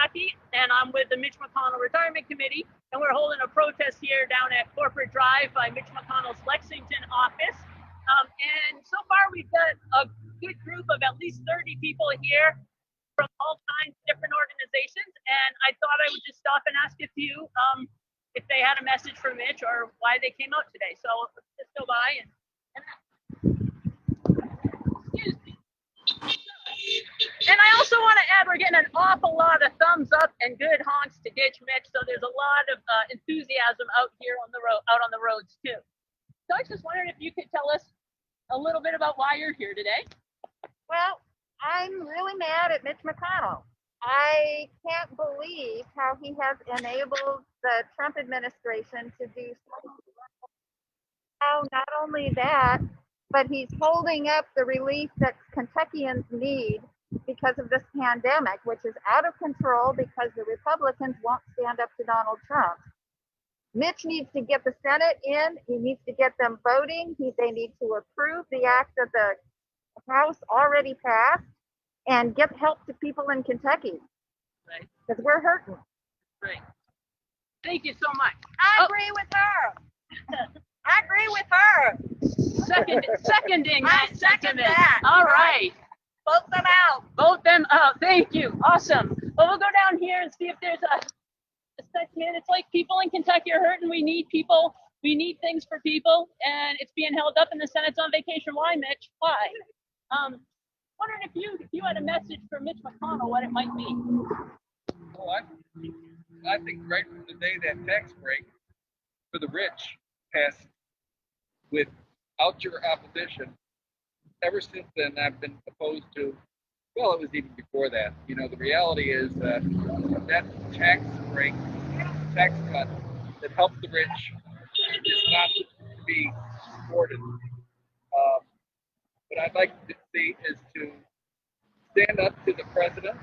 Cathy, and I'm with the Mitch McConnell Retirement Committee, and we're holding a protest here down at Corporate Drive by Mitch McConnell's Lexington office. And so far, we've got a good group of at least 30 people here from all kinds of different organizations, and I thought I would just stop and ask a few if they had a message for Mitch or why they came out today. So let's just go by and excuse me. And I also want to add, we're getting an awful lot of thumbs up and good honks to ditch Mitch. So there's a lot of enthusiasm out here on the road, out on the roads too. So I was just wondering if you could tell us a little bit about why you're here today. Well, I'm really mad at Mitch McConnell. I can't believe how he has enabled the Trump administration to do something. How not only that, but he's holding up the relief that Kentuckians need because of this pandemic, which is out of control because the Republicans won't stand up to Donald Trump. Mitch needs to get the Senate in. He needs to get them voting. They need to approve the act that the House already passed and get help to people in Kentucky. Right. Because we're hurting. Right. Thank you so much. I agree with her. I agree with her. Seconding that second sentiment. that. All right. Vote them out. Vote them out. Thank you. Awesome. Well, we'll go down here and see if there's a sentiment. It's like people in Kentucky are hurting. We need people. We need things for people, and it's being held up, and the Senate's on vacation. Why, Mitch? Why? Wondering if you had a message for Mitch McConnell, what it might be. Well, I think right from the day that tax break for the rich passed without your opposition, ever since then I've been opposed to, well, it was even before that. You know, the reality is that tax break, tax cut that helped the rich is not to be supported. What I'd like to see is to stand up to the president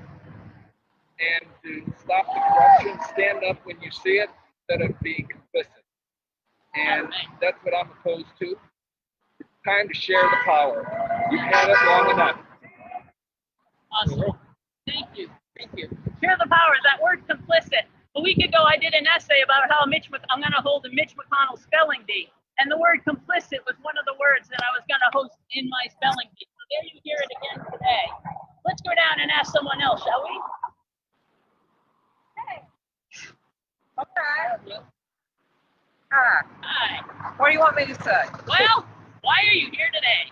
and to stop the corruption, stand up when you see it instead of being complicit. And that's what I'm opposed to. It's time to share the power. You've had it long enough. Awesome. Thank you. Thank you. Share the power. That word complicit. A week ago, I did an essay about how I'm going to hold a Mitch McConnell spelling bee. And the word complicit was one of the words that I was going to host in my spelling bee. So there you hear it again today. Let's go down and ask someone else, shall we? Hey. Okay. Hi. Hi. What do you want me to say? Well, why are you here today?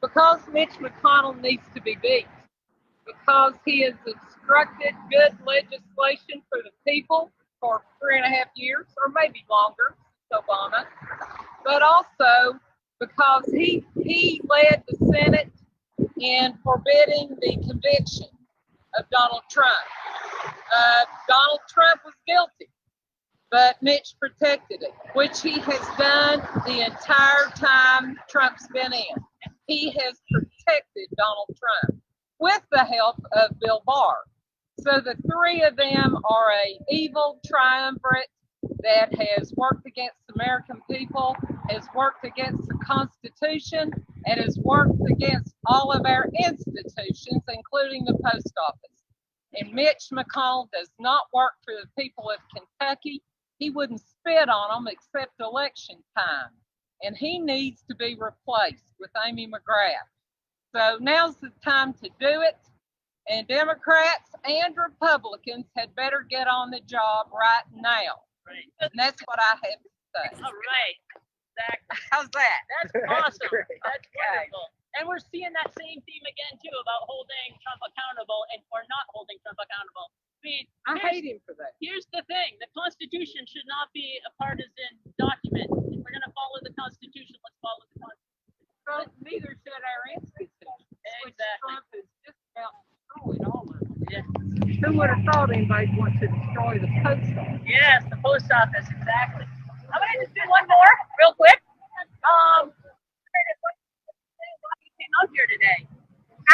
Because Mitch McConnell needs to be beat. Because he has obstructed good legislation for the people for 3.5 years, or maybe longer, since Obama. But also because he led the Senate in forbidding the conviction of Donald Trump. Donald Trump was guilty, but Mitch protected it, which he has done the entire time Trump's been in. He has protected Donald Trump with the help of Bill Barr. So the three of them are an evil triumvirate that has worked against the American people, has worked against the Constitution, and has worked against all of our institutions, including the post office. And Mitch McConnell does not work for the people of Kentucky. He wouldn't spit on them except election time. And he needs to be replaced with Amy McGrath. So now's the time to do it. And Democrats and Republicans had better get on the job right now. Right. And that's what I have to say. All right. Exactly. How's that? That's awesome. Great. That's Okay. wonderful. And we're seeing that same theme again, too, about holding Trump accountable or not holding Trump accountable. I hate him for that. Here's the thing. The Constitution should not be a partisan document. If we're going to follow the Constitution, let's follow the Constitution. Well, neither should our institutions, which Exactly. Trump is just about destroying all of them. Yeah. Who would have thought anybody would want to destroy the post office? Yes, the post office, exactly. I'm going to just do one more real quick. Why you came out here today?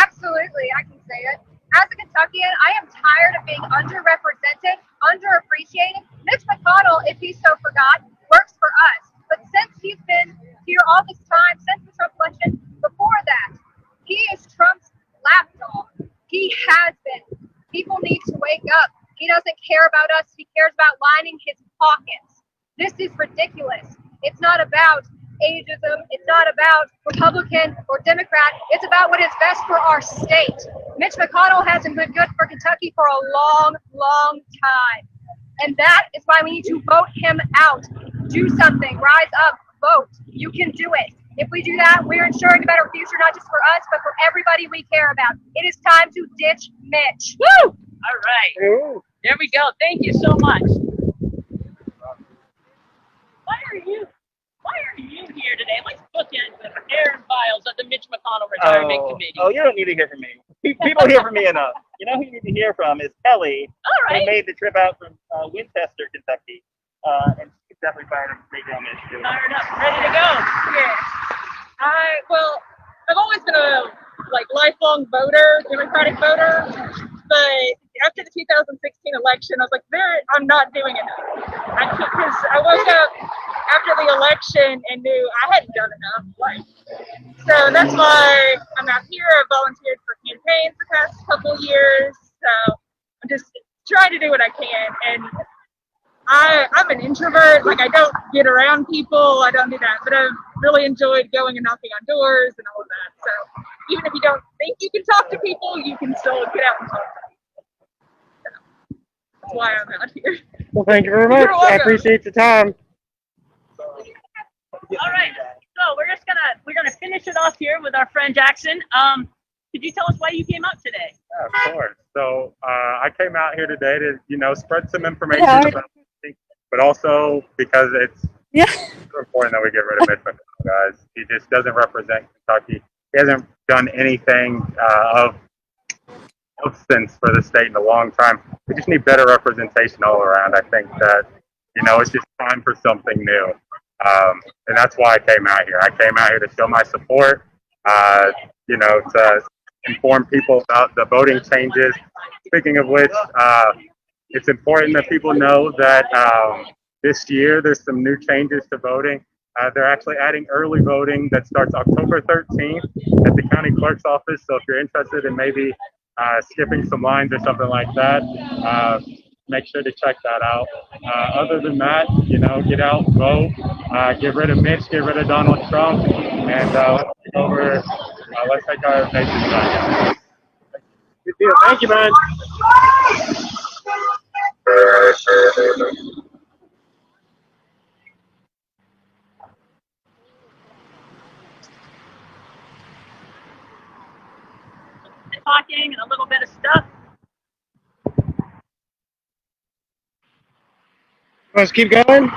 Absolutely, I can say it. As a Kentuckian, I am tired of being underrepresented, underappreciated. Mitch McConnell, if he so forgot, works for us. But since he's been here all this time, since the Trump election, before that, he is Trump's lapdog. He has been. People need to wake up. doesn't care about us. He cares about lining his pockets. This is ridiculous. It's not about ageism. It's not about Republican or Democrat. It's about what is best for our state. Mitch McConnell hasn't been good for Kentucky for a long, long time. And that is why we need to vote him out. Do something. Rise up. Vote. You can do it. If we do that, we're ensuring a better future, not just for us, but for everybody we care about. It is time to ditch Mitch. Woo! All right. Ooh. There we go. Thank you so much. Why are you here today? Let's bookend with Aaron Biles of the Mitch McConnell Retirement Committee. Oh, you don't need to hear from me. People hear from me enough. You know who you need to hear from is Kelly, All right. who made the trip out from Winchester, Kentucky. And she's definitely fired up to make it on this too. Fired up, ready to go. Yeah. I've always been a lifelong voter, Democratic voter, but after the 2016 election, I was like, I'm not doing enough. Because I woke up after the election and knew I hadn't done enough. So that's why I'm out here. I've volunteered for campaigns the past couple years. So I'm just trying to do what I can. And I'm an introvert. I don't get around people. I don't do that. But I've really enjoyed going and knocking on doors and all of that. So even if you don't think you can talk to people, you can still get out and talk to people. So that's why I'm out here. Well, thank you very much. I appreciate your time. All right. So we're gonna finish it off here with our friend Jackson. Could you tell us why you came out today? Yeah, of course. So I came out here today to, spread some information about this, but also because it's super important that we get rid of Mitch McConnell, guys. He just doesn't represent Kentucky. He hasn't done anything of substance for the state in a long time. We just need better representation all around. I think that, it's just time for something new. And that's why I came out here. I came out here to show my support, to inform people about the voting changes. Speaking of which, it's important that people know that this year there's some new changes to voting. They're actually adding early voting that starts October 13th at the county clerk's office. So if you're interested in maybe skipping some lines or something like that, make sure to check that out. Other than that, get out, vote, get rid of Mitch, get rid of Donald Trump, and let's take our nation back. Good deal. Thank you, man. Talking and a little bit of stuff. Let's keep going.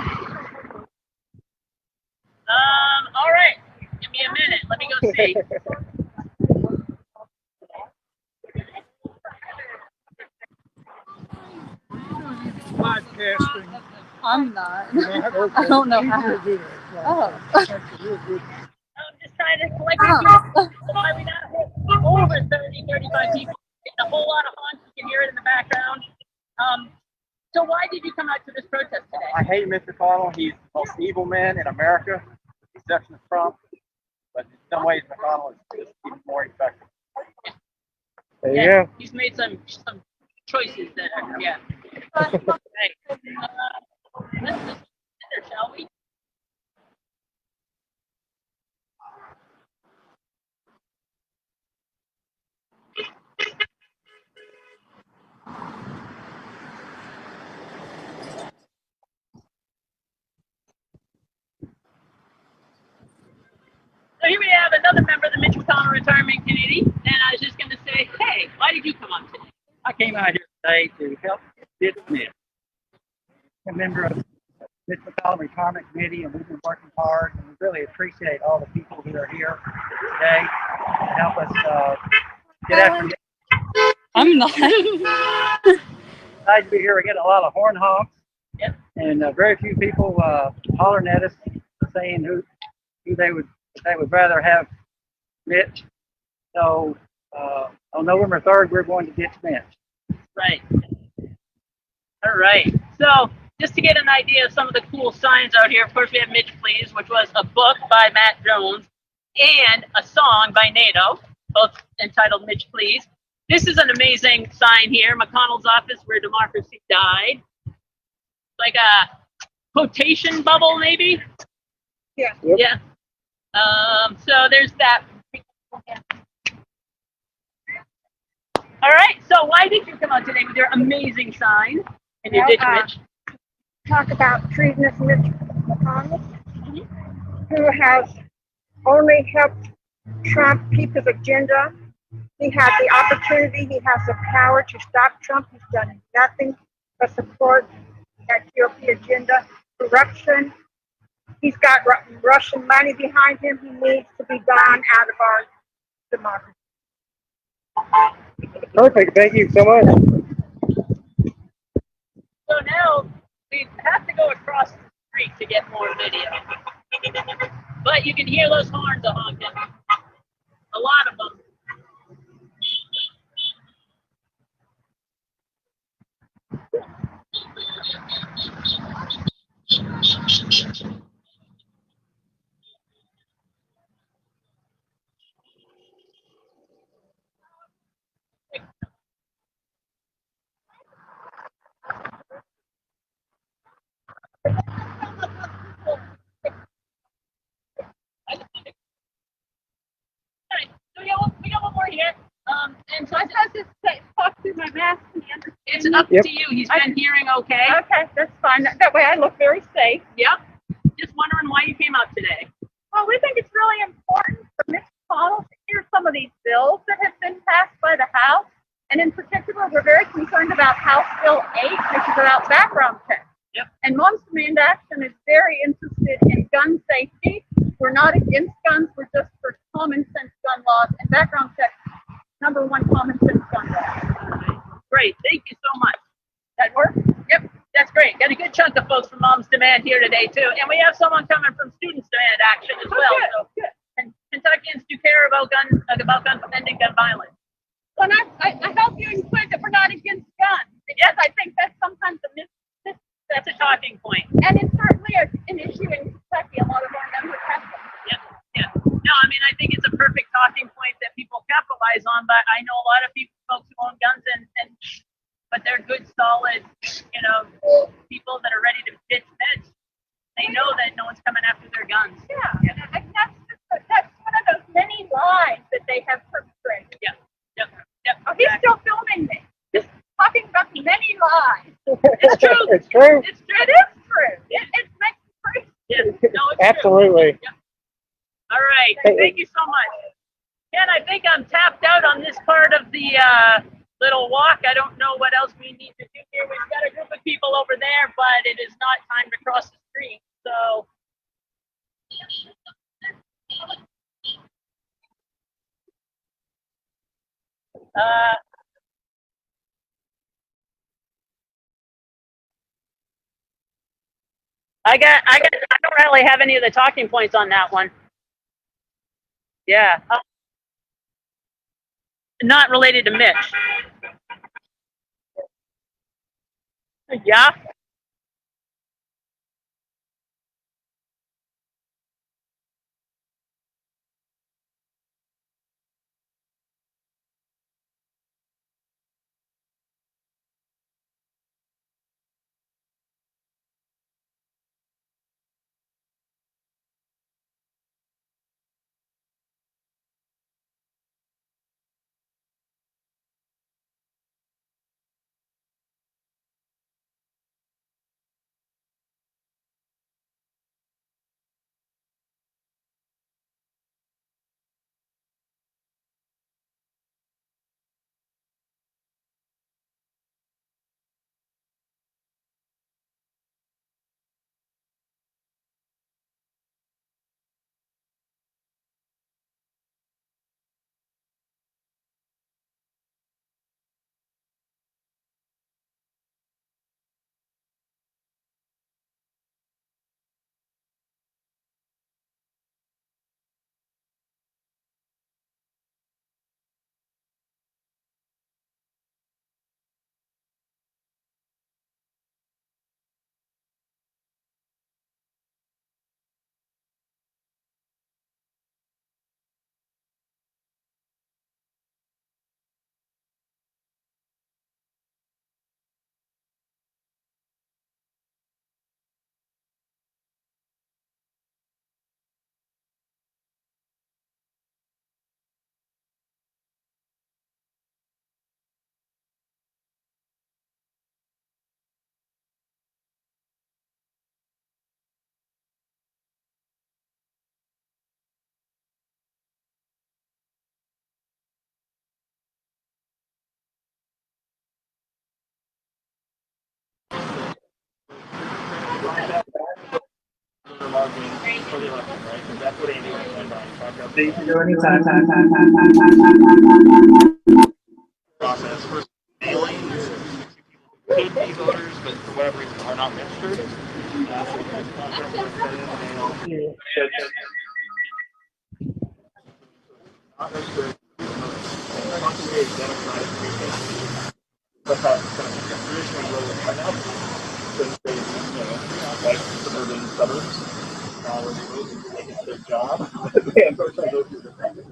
All right. Give me a minute. Let me go see. I'm not. I don't know how. Oh. I'm just trying to collect why we not hit over 30, 35 people. It's a whole lot of honks. You can hear it in the background. So why did you come out to this protest today? I hate Mr. McConnell. He's the most evil man in America, with the exception of Trump. But in some ways, McConnell is just even more effective. There you go. He's made some choices that are, yeah. Let's just sit there, shall we? So here we have another member of the Mitch McConnell Retirement Committee, and I was just going to say, hey, why did you come on today? I came out here today to help ditch Mitch. I'm a member of the Mitch McConnell Retirement Committee, and we've been working hard, and we really appreciate all the people who are here today to help us get after Mitch. I'm not. Glad to be here. We get a lot of horn honks, Yep. and very few people hollering at us saying who they would rather have Mitch. So on November 3rd, we're going to ditch Mitch. Right. All right. So just to get an idea of some of the cool signs out here, of course, we have Mitch Please, which was a book by Matt Jones and a song by NATO, both entitled Mitch Please. This is an amazing sign here, McConnell's office where democracy died. Like a quotation bubble, maybe? Yeah. Yep. Yeah. So there's that. All right, so why did you come out today with your amazing sign and your ditch, Mitch? Talk about treason of Mitch McConnell, who has only helped Trump keep his agenda. He had the opportunity, he has the power to stop Trump. He's done nothing but support that GOP agenda, corruption. He's got Russian money behind him. He needs to be gone out of our democracy. Perfect. Thank you so much. So now we have to go across the street to get more video. But you can hear those horns a honking. A lot of them. Alright, so we got one more here. And so I have to talk through my mask. It's up to you. He's been hearing okay. Okay, that's fine. That way I look very safe. Yep. Just wondering why you came out today. Well, we think it's really important for Mitch McConnell to hear some of these bills that have been passed by the House. And in particular, we're very concerned about House Bill 8, which is about background checks. Yep. And Moms Demand Action is very interested in gun safety. We're not against guns, we're just for common sense gun laws, and background checks, number one common sense gun law. Great. Thank you so much. That work? Yep. That's great. Got a good chunk of folks from Moms Demand here today, too. And we have someone coming from Students Demand Action as well. Good, So good. and Kentuckians do care about ending gun violence. Well, I hope you include that we're not against guns, because I think that's sometimes a That's a talking point. and it's certainly an issue in Kentucky. A lot of our members have them. Yeah, yeah. No, I mean, I think it's a perfect talking point that people capitalize on, but I know a lot of folks who own guns but they're good, solid, people that are ready to pitch meds. They know that no one's coming after their guns. Yeah. And that's one of those many lies that they have perpetrated. Yep. Oh, he's still filming me. Just talking about the many lies. It's true. It's true. It is true. It makes it true. Yeah. No, it's Absolutely. true. Yep. All right. Thank you so much. Ken, I think I'm tapped out on this part of the little walk. I don't know what else we need to do here. We've got a group of people over there, but it is not time to cross the street. So. I don't really have any of the talking points on that one. Yeah. Not related to Mitch. Yeah. For the election, right? Because that's what Andy was going on. You can do anytime. Process for mailing could be voters, but for whatever reason are not registered. So we can contact them, send in the mail. Not registered. Concentrate Democratic precinct. But that's kind of traditionally low turnout since they, like suburban suburbs, where they vote and think it's their job. They unfortunately go through the process.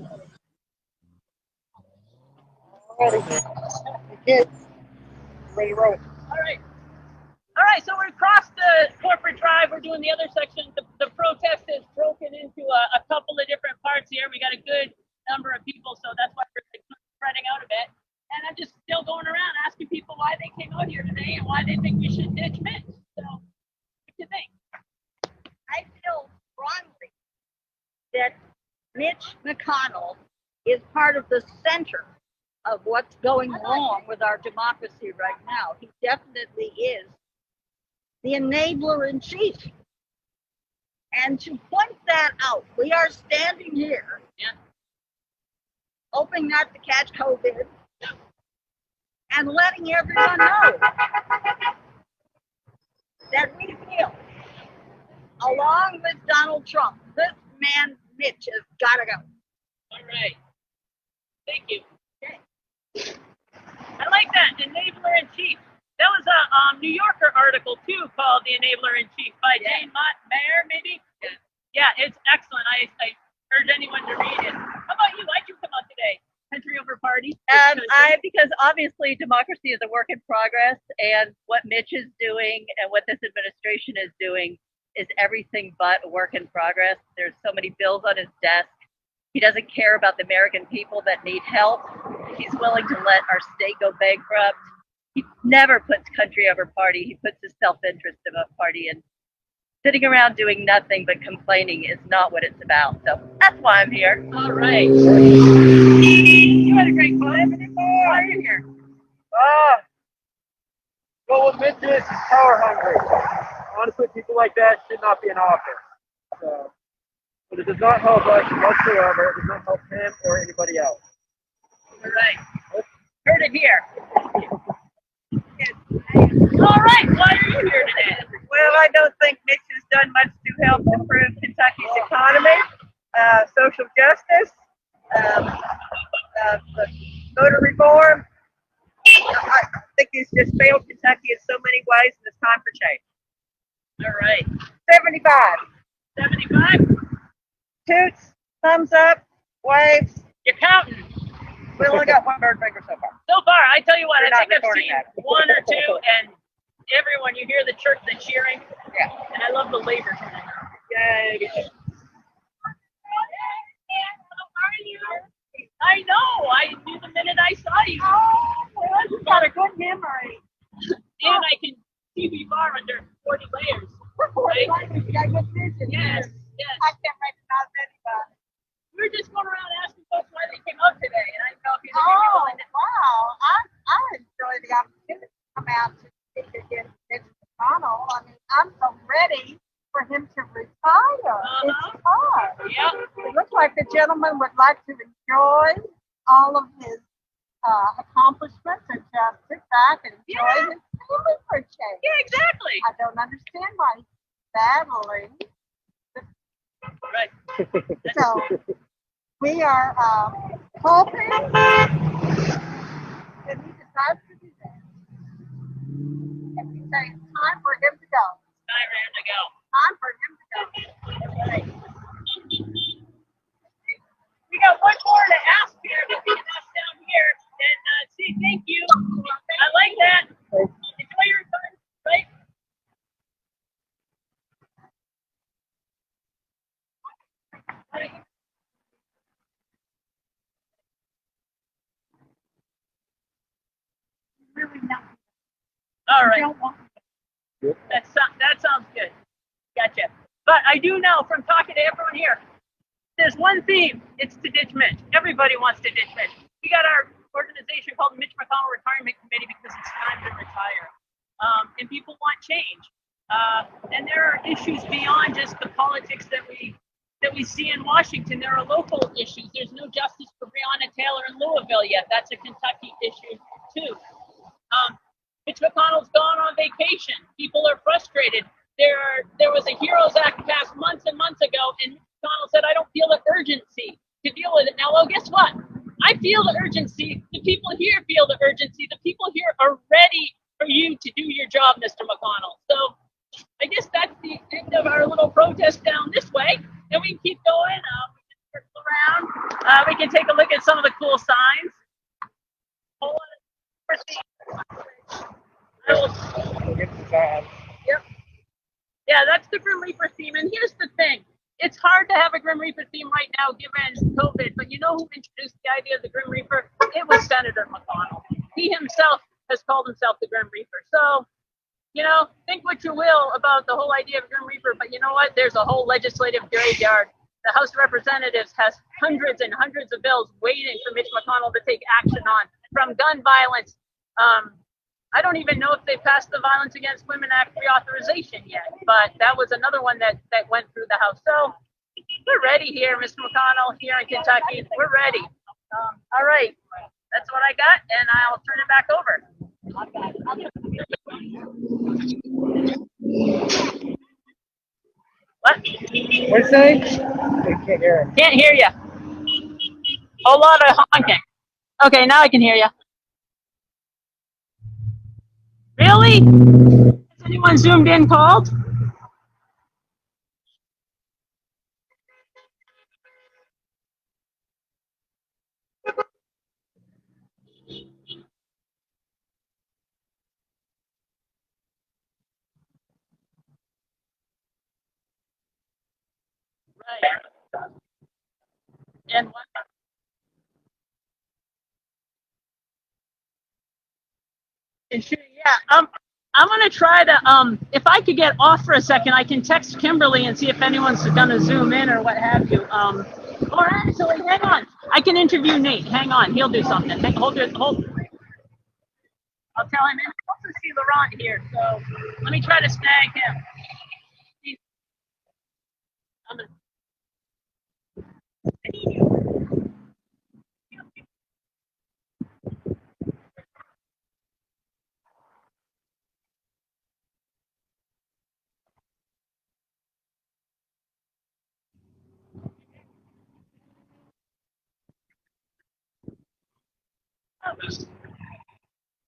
All right, so we're across the corporate drive. We're doing the other section. The protest is broken into a couple of different parts here. We got a good number of people, so that's why we're spreading out a bit. And I'm just still going around asking people why they came out here today and why they think we should ditch Mitch. So, what do you think? I feel strongly that Mitch McConnell is part of the center of what's going wrong with our democracy right now. He definitely is the enabler in chief. And to point that out, we are standing here, hoping not to catch COVID, and letting everyone know that we feel, along with Donald Trump, this man, Mitch, has got to go. All right. Thank you. I like that, enabler in chief. That was a New Yorker article too, called "The Enabler in Chief" by Jane Mayer, maybe. Yeah, it's excellent. I urge anyone to read it. How about you? Why'd you come out today? Country over party? Because obviously democracy is a work in progress, and what Mitch is doing and what this administration is doing is everything but a work in progress. There's so many bills on his desk. He doesn't care about the American people that need help. He's willing to let our state go bankrupt. He never puts country over party. He puts his self-interest above party, and sitting around doing nothing but complaining is not what it's about. So that's why I'm here. All right. You had a great time. Why are you here? Well, what Mitch is power hungry. Honestly, people like that should not be in office. So, but it does not help us whatsoever. It does not help him or anybody else. All right. Heard it here. All right. Why are you here today? Well, I don't think Mitch has done much to help improve Kentucky's economy, social justice, voter reform. I think he's just failed Kentucky in so many ways, and it's time for change. All right. 75. 75? Toots, thumbs up, waves. You're counting. We only got one bird finger so far. So far, I tell you what, You're I not think I've recording seen that. one or two, and everyone, you hear the chirp, the cheering. Yeah. And I love the labor turning out. Yay. How are you? I know. I knew the minute I saw you. Oh, well, you got a good memory. And I can see we are under 40 layers. Right? You got good vision. Yes. Yes. I can't recognize anybody. We were just going around asking folks why they came out today, and I don't know if you Oh, wow. I enjoy the opportunity to come out to speak against Mitch McConnell. I mean, I'm so ready for him to retire. It's hard. Yeah. It looks like the gentleman would like to enjoy all of his accomplishments and just sit back and enjoy his family for a change. Yeah, exactly. I don't understand why he's battling. Right. So we are hoping that he decides to do that. And we say it's time for him to go. Time for him to go. Time for him to go. Right. We got one more to ask here that we can ask down here and say thank you. I like that. Enjoy your time, right? Really not. All right. Don't want That sounds good. Gotcha. But I do know from talking to everyone here, there's one theme. It's to ditch Mitch. Everybody wants to ditch Mitch. We got our organization called the Mitch McConnell Retirement Committee because it's time to retire. And people want change. And there are issues beyond just the politics that we see in Washington. There are local issues. There's no justice for Breonna Taylor in Louisville yet. That's a Kentucky issue too. Mitch McConnell's gone on vacation. People are frustrated. There was a HEROES Act passed months and months ago, and Mitch McConnell said, "I don't feel the urgency to deal with it." Now, well, guess what? I feel the urgency. The people here feel the urgency. The people here are ready for you to do your job, Mr. McConnell. So I guess that's the end of our little protest down this way. And we can keep going. We can circle around. We can take a look at some of the cool signs. Hold on. Yep. Yeah, that's the Grim Reaper theme. And here's the thing. It's hard to have a Grim Reaper theme right now given COVID, but you know who introduced the idea of the Grim Reaper? It was Senator McConnell. He himself has called himself the Grim Reaper. So, think what you will about the whole idea of Grim Reaper, but you know what? There's a whole legislative graveyard. The House of Representatives has hundreds and hundreds of bills waiting for Mitch McConnell to take action on, from gun violence. I don't even know if they passed the Violence Against Women Act reauthorization yet, but that was another one that went through the House. So we're ready here, Mr. McConnell, here in Kentucky. We're ready. All right. That's what I got, and I'll turn it back over. What? What'd you say? I can't hear him. Can't hear you. A lot of honking. Okay, now I can hear you. Really? Has anyone zoomed in called? Right. And what? Yeah. I'm gonna try to if I could get off for a second, I can text Kimberly and see if anyone's gonna zoom in or what have you. Or actually, hang on. I can interview Nate. Hang on, he'll do something. Hold. I'll tell him. And I also see Laurent here, so let me try to snag him. I'm gonna.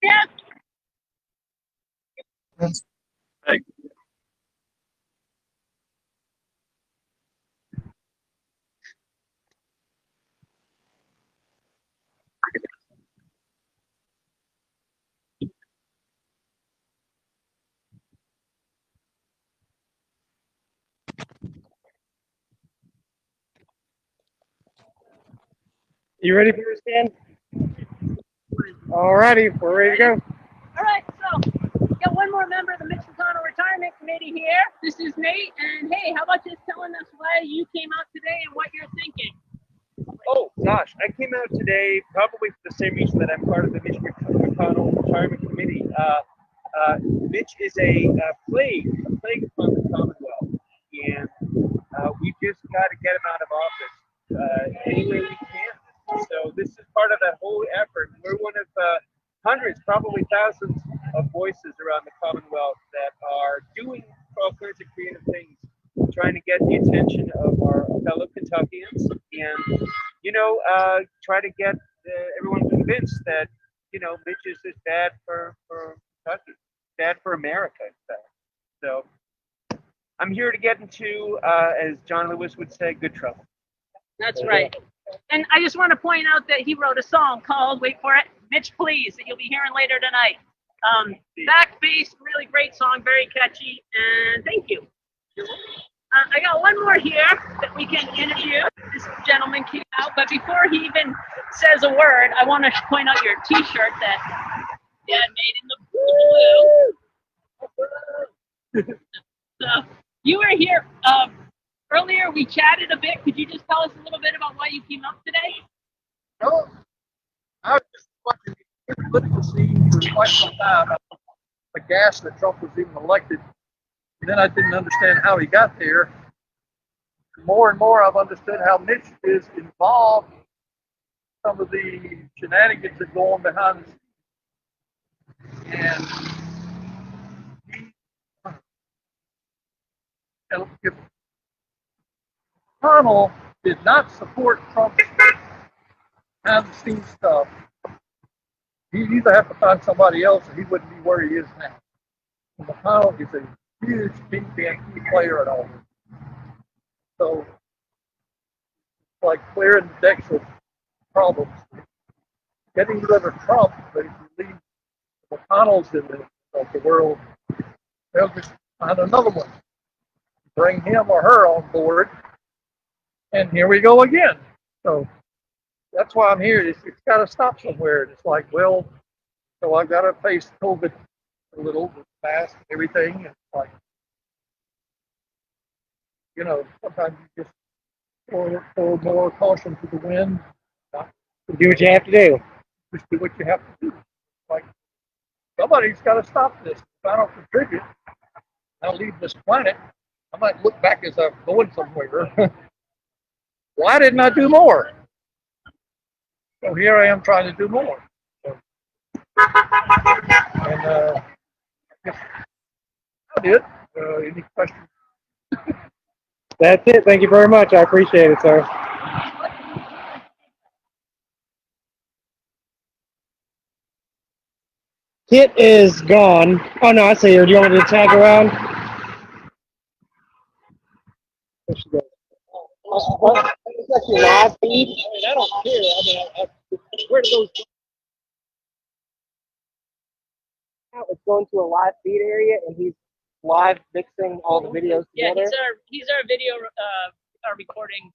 Yeah. Hey. You ready for this, Dan? Alrighty, we're ready to go. All right, so we got one more member of the Mitch McConnell Retirement Committee here. This is Nate, and hey, how about just telling us why you came out today and what you're thinking? Oh gosh, I came out today probably for the same reason that I'm part of the Mitch McConnell Retirement Committee. Mitch is a plague upon the Commonwealth, and we've just got to get him out of office any way we can. So this is part of that whole effort. We're one of hundreds, probably thousands of voices around the Commonwealth that are doing all kinds of creative things, trying to get the attention of our fellow Kentuckians and, try to get everyone convinced that, Mitch is just bad for Kentucky, bad for America, in fact. So I'm here to get into, as John Lewis would say, good trouble. That's right. And I just want to point out that he wrote a song called, wait for it, Mitch Please, that you'll be hearing later tonight. Back-based, really great song, very catchy, and thank you. I got one more here that we can interview. This gentleman came out, but before he even says a word, I want to point out your T-shirt that Dad made in the blue. So you were here earlier. We chatted a bit. Could you just tell us a little bit about why you came up today? No, I was just watching the political scene for quite some time. The gas that Trump was even elected Then I didn't understand how he got there. More and more, I've understood how Mitch is involved in some of the shenanigans that go on behind the scenes. And if McConnell did not support Trump's behind the scenes stuff, he'd either have to find somebody else or he wouldn't be where he is now. And McConnell is a huge key player in all this. So it's like clearing the decks of problems. Getting rid of Trump, but if you leave the McConnells in the world, they'll just find another one. Bring him or her on board, and here we go again. So that's why I'm here. It's got to stop somewhere. And it's like, well, so I've got to face COVID a little, with mask and everything. And it's like, you know, sometimes you just throw more caution to the wind. Do what you have to do. Just do what you have to do. Like, somebody's got to stop this. If I don't contribute, I'll leave this planet. I might look back as I'm going somewhere. Why didn't I do more? So here I am trying to do more. So, and I guess I did. Any questions? That's it. Thank you very much. I appreciate it, sir. Kit is gone. Oh, no, I see her. Do you want me to tag around? There she goes. Is that your live feed? I mean, I don't care. I mean, where do those? It's going to a live feed area, and he's live mixing all the videos together. Yeah, he's our video our recording.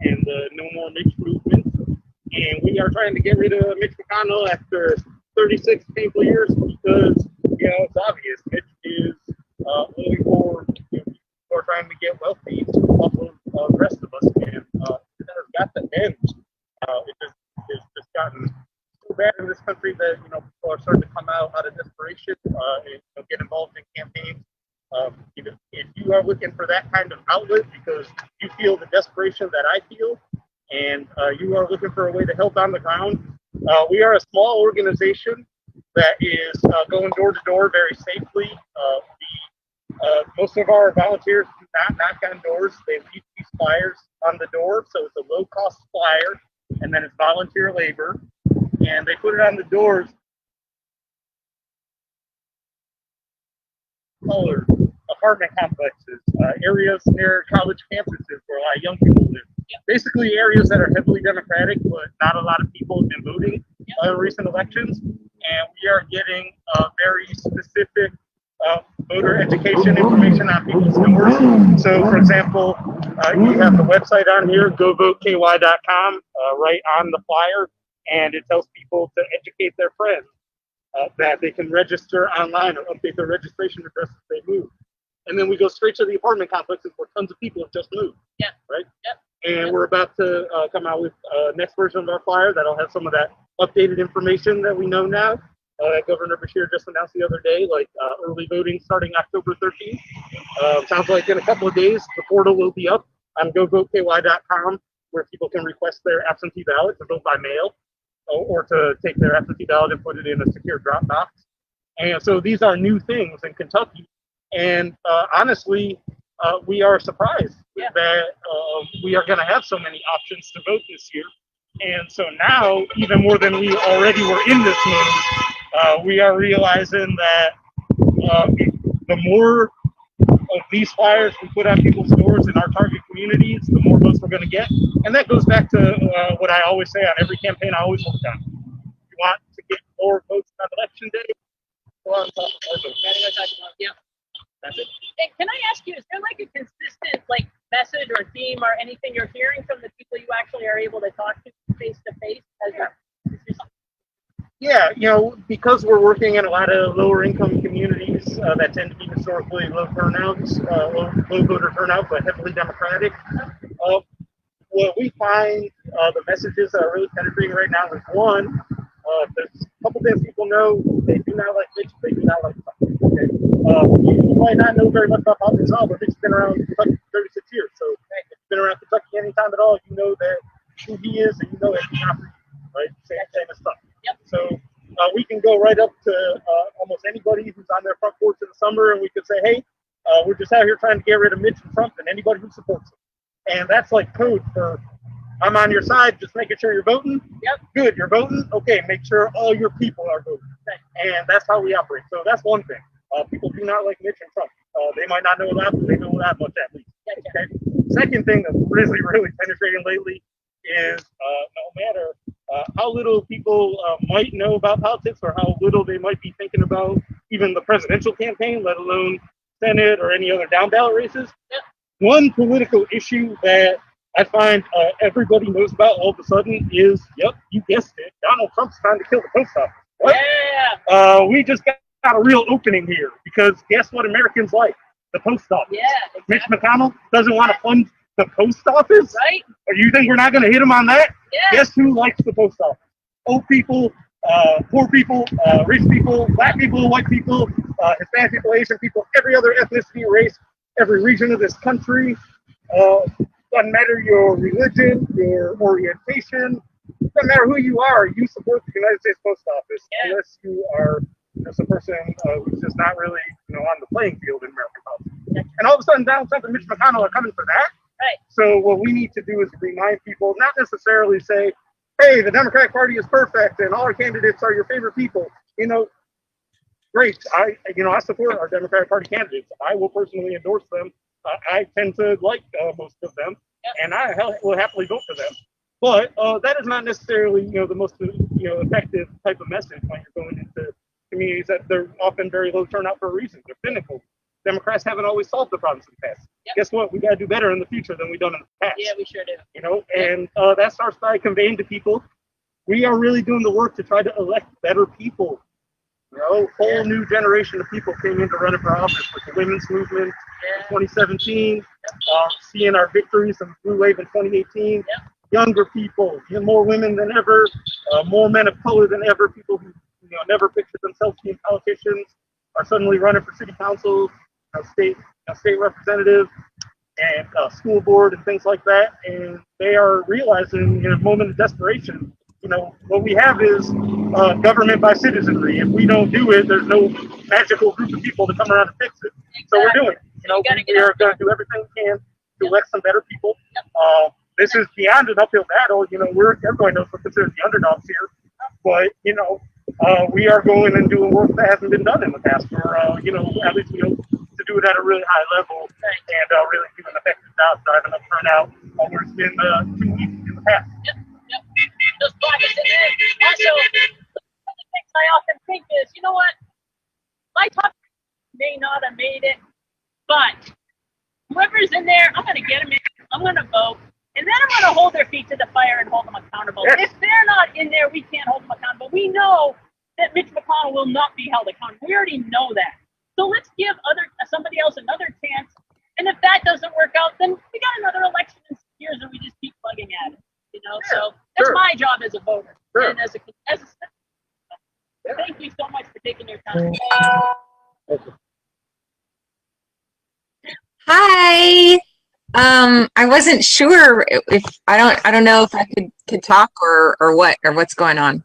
And the No More Mitch movement. And we are trying to get rid of Mitch McConnell after 36 painful years because, you know, it's obvious. Mitch is only for, you know, who are trying to get wealthy off of the rest of us. And it has got to end. It's just gotten so bad in this country that, you know, people are starting to come out of desperation and, you know, get involved in campaigns. If you are looking for that kind of outlet because you feel the desperation that I feel, and you are looking for a way to help on the ground, we are a small organization that is going door to door very safely. Most of our volunteers do not knock on doors. They leave these flyers on the door, so it's a low-cost flyer, and then it's volunteer labor, and they put it on the doors. Colored apartment complexes, areas near college campuses where a lot of young people live. Yep. Basically, areas that are heavily Democratic, but not a lot of people have been voting in recent elections. And we are getting very specific voter education information on people's doors. So, for example, you have the website on here, govoteky.com, right on the flyer, and it tells people to educate their friends. That they can register online or update their registration address if they move. And then we go straight to the apartment complexes where tons of people have just moved. Yeah. Right? Yep. And we're about to come out with next version of our flyer that'll have some of that updated information that we know now. Governor Beshear just announced the other day, like early voting starting October 13th. Sounds like in a couple of days, the portal will be up on govoteky.com, where people can request their absentee ballot to vote by mail, or to take their absentee ballot and put it in a secure drop box. And so these are new things in Kentucky. And honestly, we are surprised that we are going to have so many options to vote this year. And so now, even more than we already were in this mode, we are realizing that the more of these flyers we put on people's doors in our target communities, the more votes we're going to get. And that goes back to what I always say on every campaign I always work on. You want to get more votes on election day? Yeah. That's it. And can I ask you, is there like a consistent message or theme or anything you're hearing from the people you actually are able to talk to face to face? Yeah, because we're working in a lot of lower income communities that tend to be historically low turnouts, low voter turnout, but heavily Democratic. What we find the messages that are really penetrating right now is one, there's a couple things people know. They do not like Mitch, they do not like Kentucky. Okay? You might not know very much about politics at all, but Mitch has been around Kentucky for 36 years. So if you've been around Kentucky any time at all, you know that who he is and you know that he's not for you, right? Same as stuff. Yep. So we can go right up to almost anybody who's on their front porch in the summer and we could say, hey, we're just out here trying to get rid of Mitch and Trump and anybody who supports him. And that's like code for I'm on your side, just making sure you're voting. Yep. Good, you're voting. Okay, make sure all your people are voting. And that's how we operate. So that's one thing. People do not like Mitch and Trump. They might not know that, but they know that much at least. Okay. Second thing that's really, really penetrating lately is no matter how little people might know about politics or how little they might be thinking about even the presidential campaign, let alone Senate or any other down ballot races. Yep. One political issue that I find everybody knows about all of a sudden is, yep, you guessed it, Donald Trump's trying to kill the post office. What? Yeah. We just got a real opening here because guess what Americans like? The post office. Yeah, exactly. Mitch McConnell doesn't want to fund the post office? Right. Or you think we're not going to hit him on that? Yeah. Guess who likes the post office? Old people, poor people, rich people, black people, white people, Hispanic people, Asian people, every other ethnicity, race, every region of this country. Doesn't matter your religion, your orientation, doesn't matter who you are, you support the United States Post Office, unless you are just a person who's just not really, on the playing field in American politics. And all of a sudden, Donald Trump and Mitch McConnell are coming for that. Right. So what we need to do is remind people, not necessarily say, hey, the Democratic Party is perfect and all our candidates are your favorite people. Great. I support our Democratic Party candidates. I will personally endorse them. I tend to like most of them, and I will happily vote for them. But that is not necessarily, the most, effective type of message when you're going into communities that they're often very low turnout for a reason. They're cynical. Democrats haven't always solved the problems in the past. Yep. Guess what? We got to do better in the future than we've done in the past. Yeah, we sure do. And that starts by conveying to people, we are really doing the work to try to elect better people. Whole new generation of people came in to run for office with the women's movement in 2017, seeing our victories in the blue wave in 2018. Younger people, more women than ever, more men of color than ever, people who never pictured themselves being politicians are suddenly running for city council, state representative, and school board and things like that. And they are realizing in a moment of desperation, what we have is government by citizenry. If we don't do it, there's no magical group of people to come around and fix it. Exactly. So we're doing it. We are going to do everything we can to elect some better people. This is beyond an uphill battle. Everybody knows we're considered the underdogs here. But, we are going and doing work that hasn't been done in the past. Or, at least we hope to do it at a really high level and really do an effective job driving up turnout where it's been 2 weeks in the past. Yep. Those pockets in there. Also, one of the things I often think is, my top may not have made it, but whoever's in there, I'm going to get them in. I'm going to vote. And then I'm going to hold their feet to the fire and hold them accountable. Yes. If they're not in there, we can't hold them accountable. We know that Mitch McConnell will not be held accountable. We already know that. So let's give somebody else another chance. And if that doesn't work out, then we got another election in 6 years and we just keep plugging at it. You know, so that's my job as a voter and as a Thank you so much for taking your time. Hi. I wasn't sure if I don't know if I could talk or what's going on.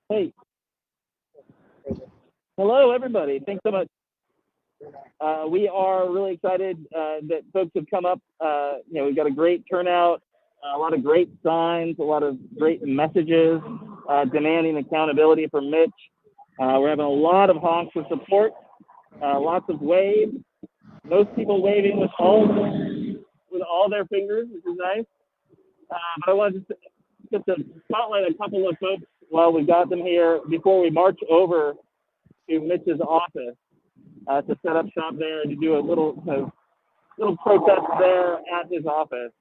Hey. Hello, everybody. Thanks so much. We are really excited that folks have come up. We've got a great turnout, a lot of great signs, a lot of great messages demanding accountability from Mitch. We're having a lot of honks of support, lots of waves. Most people waving with all their fingers, which is nice. But I wanted to spotlight a couple of folks while we've got them here before we march over to Mitch's office to set up shop there and to do a little protest there at his office.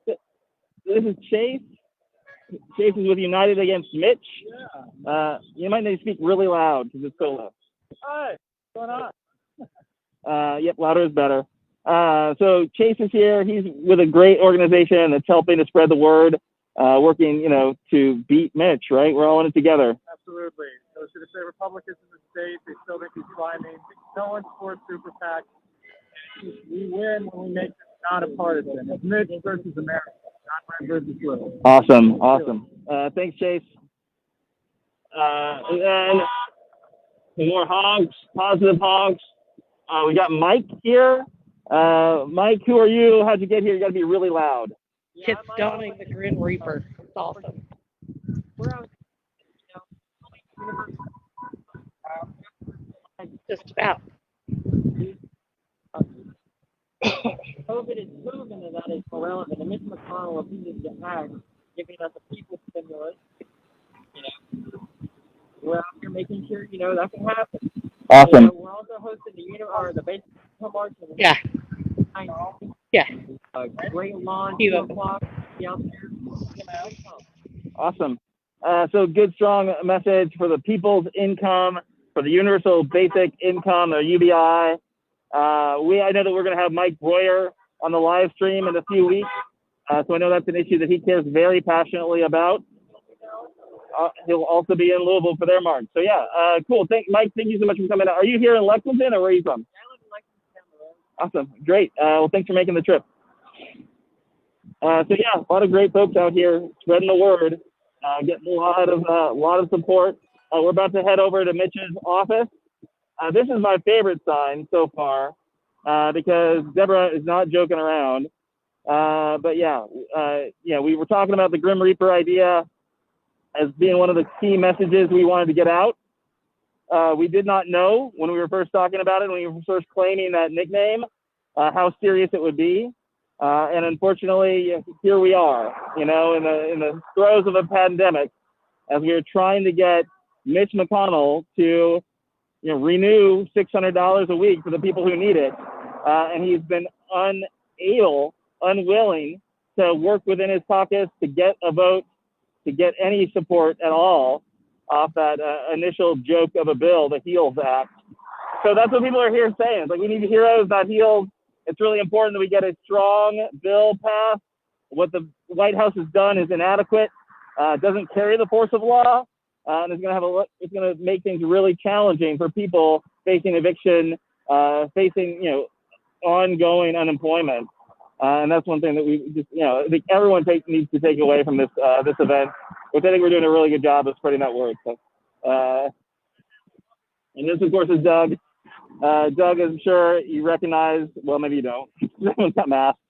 This is Chase. Chase is with United Against Mitch. You might need to speak really loud because it's so loud. Hi, what's going on? Yep, louder is better. So Chase is here. He's with a great organization that's helping to spread the word, working, to beat Mitch, right? We're all in it together. Absolutely. So should I say Republicans in the state, they still think he's climbing. No one supports Super PAC. We win when we make this not a partisan. It's Mitch versus America, not red versus blue. Awesome. Thanks, Chase. And then some more honks, positive honks. We got Mike here. Mike, who are you? How'd you get here? You got to be really loud. Kit Stoning, the Grim Reaper. It's awesome. We're on, Just about. COVID is proven that is irrelevant. And Mitch McConnell refuses to act giving us a people stimulus. We're out here making sure, that can happen. Awesome. We're also hosting the basic Hobart. Yeah. Yeah. Great lawn, 2 o'clock, be out there. Awesome. So good, strong message for the people's income, for the universal basic income, or UBI. I know that we're going to have Mike Breuer on the live stream in a few weeks. So I know that's an issue that he cares very passionately about. He'll also be in Louisville for their march. So yeah, cool. Mike, thank you so much for coming out. Are you here in Lexington, or where are you from? Awesome. Great. Well, thanks for making the trip. So yeah, a lot of great folks out here spreading the word, getting a lot of support. We're about to head over to Mitch's office. This is my favorite sign so far, because Deborah is not joking around. But yeah, we were talking about the Grim Reaper idea as being one of the key messages we wanted to get out. We did not know when we were first talking about it, when we were first claiming that nickname, how serious it would be. And unfortunately, here we are, in the throes of a pandemic, as we are trying to get Mitch McConnell to, renew $600 a week for the people who need it. And he's been unwilling to work within his caucus to get a vote, to get any support at all off that initial joke of a bill, the HEALS Act. So that's what people are here saying. It's like, we need heroes, not heels. It's really important that we get a strong bill passed. What the White House has done is inadequate. Doesn't carry the force of law, and it's going to make things really challenging for people facing eviction, facing ongoing unemployment. And that's one thing that we just, I think everyone needs to take away from this event, which I think we're doing a really good job of spreading that word. So, and this, of course, is Doug. Doug, I'm sure you recognize, well, maybe you don't. Everyone's got masks.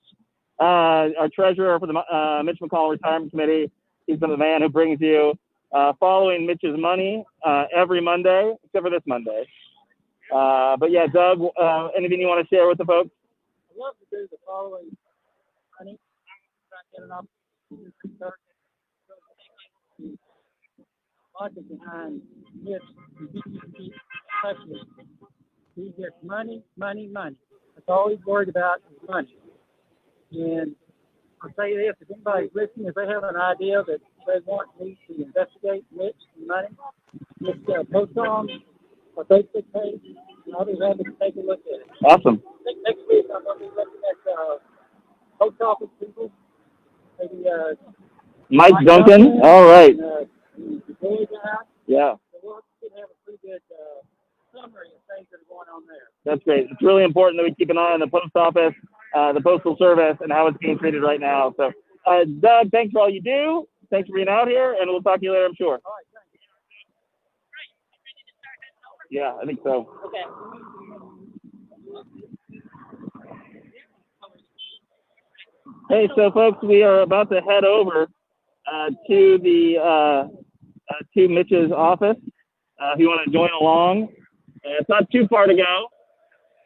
Our treasurer for the Mitch McConnell Retirement Committee. He's been the man who brings you Following Mitch's Money every Monday, except for this Monday. But yeah, Doug, anything you want to share with the folks? I'd love to do the following money. Get an opportunity to start logic behind Mitch, especially. He gets money. That's all he's worried about is money. And I'll say this, if anybody's listening, if they have an idea that they want me to investigate Mitch and money, just post on our Facebook page, and I'll be happy to take a look at it. Awesome. I think next week I'm going to be looking at post office people, maybe Mike Duncan. All right. Yeah. So we'll have a pretty good summary of things that are going on there. That's great. It's really important that we keep an eye on the post office, the postal service, and how it's being treated right now. So, Doug, thanks for all you do. Thanks for being out here, and we'll talk to you later, I'm sure. All right, thanks. Yeah, I think so. Okay. Hey, so folks, we are about to head over to Mitch's office. If you want to join along, it's not too far to go.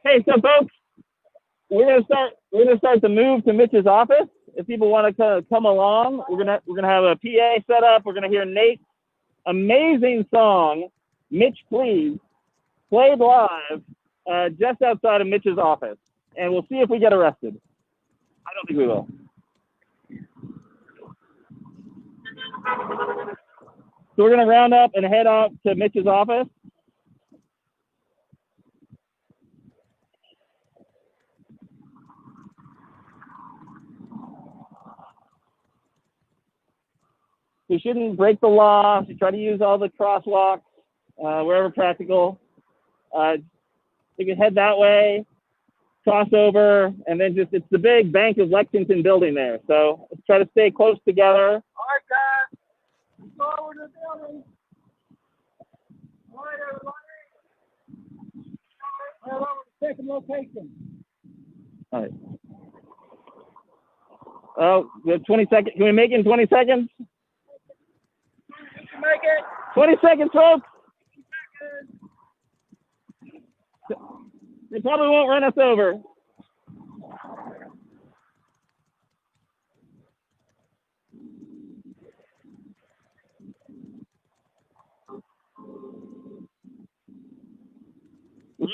Hey, so folks, we're gonna start the move to Mitch's office. If people want to come along, we're gonna have a PA set up. We're gonna hear Nate's amazing song, "Mitch Please," played live just outside of Mitch's office, and we'll see if we get arrested. I don't think we will. So we're going to round up and head out to Mitch's office. We shouldn't break the law. We try to use all the crosswalks wherever practical. You can head that way, cross over, and then it's the big Bank of Lexington building there. So let's try to stay close together. All right, guys. Forward to the building. All right, everybody. Head over to the second location. All right. Oh, we have 20 seconds. Can we make it in 20 seconds? You can make it. 20 seconds, folks. They probably won't run us over.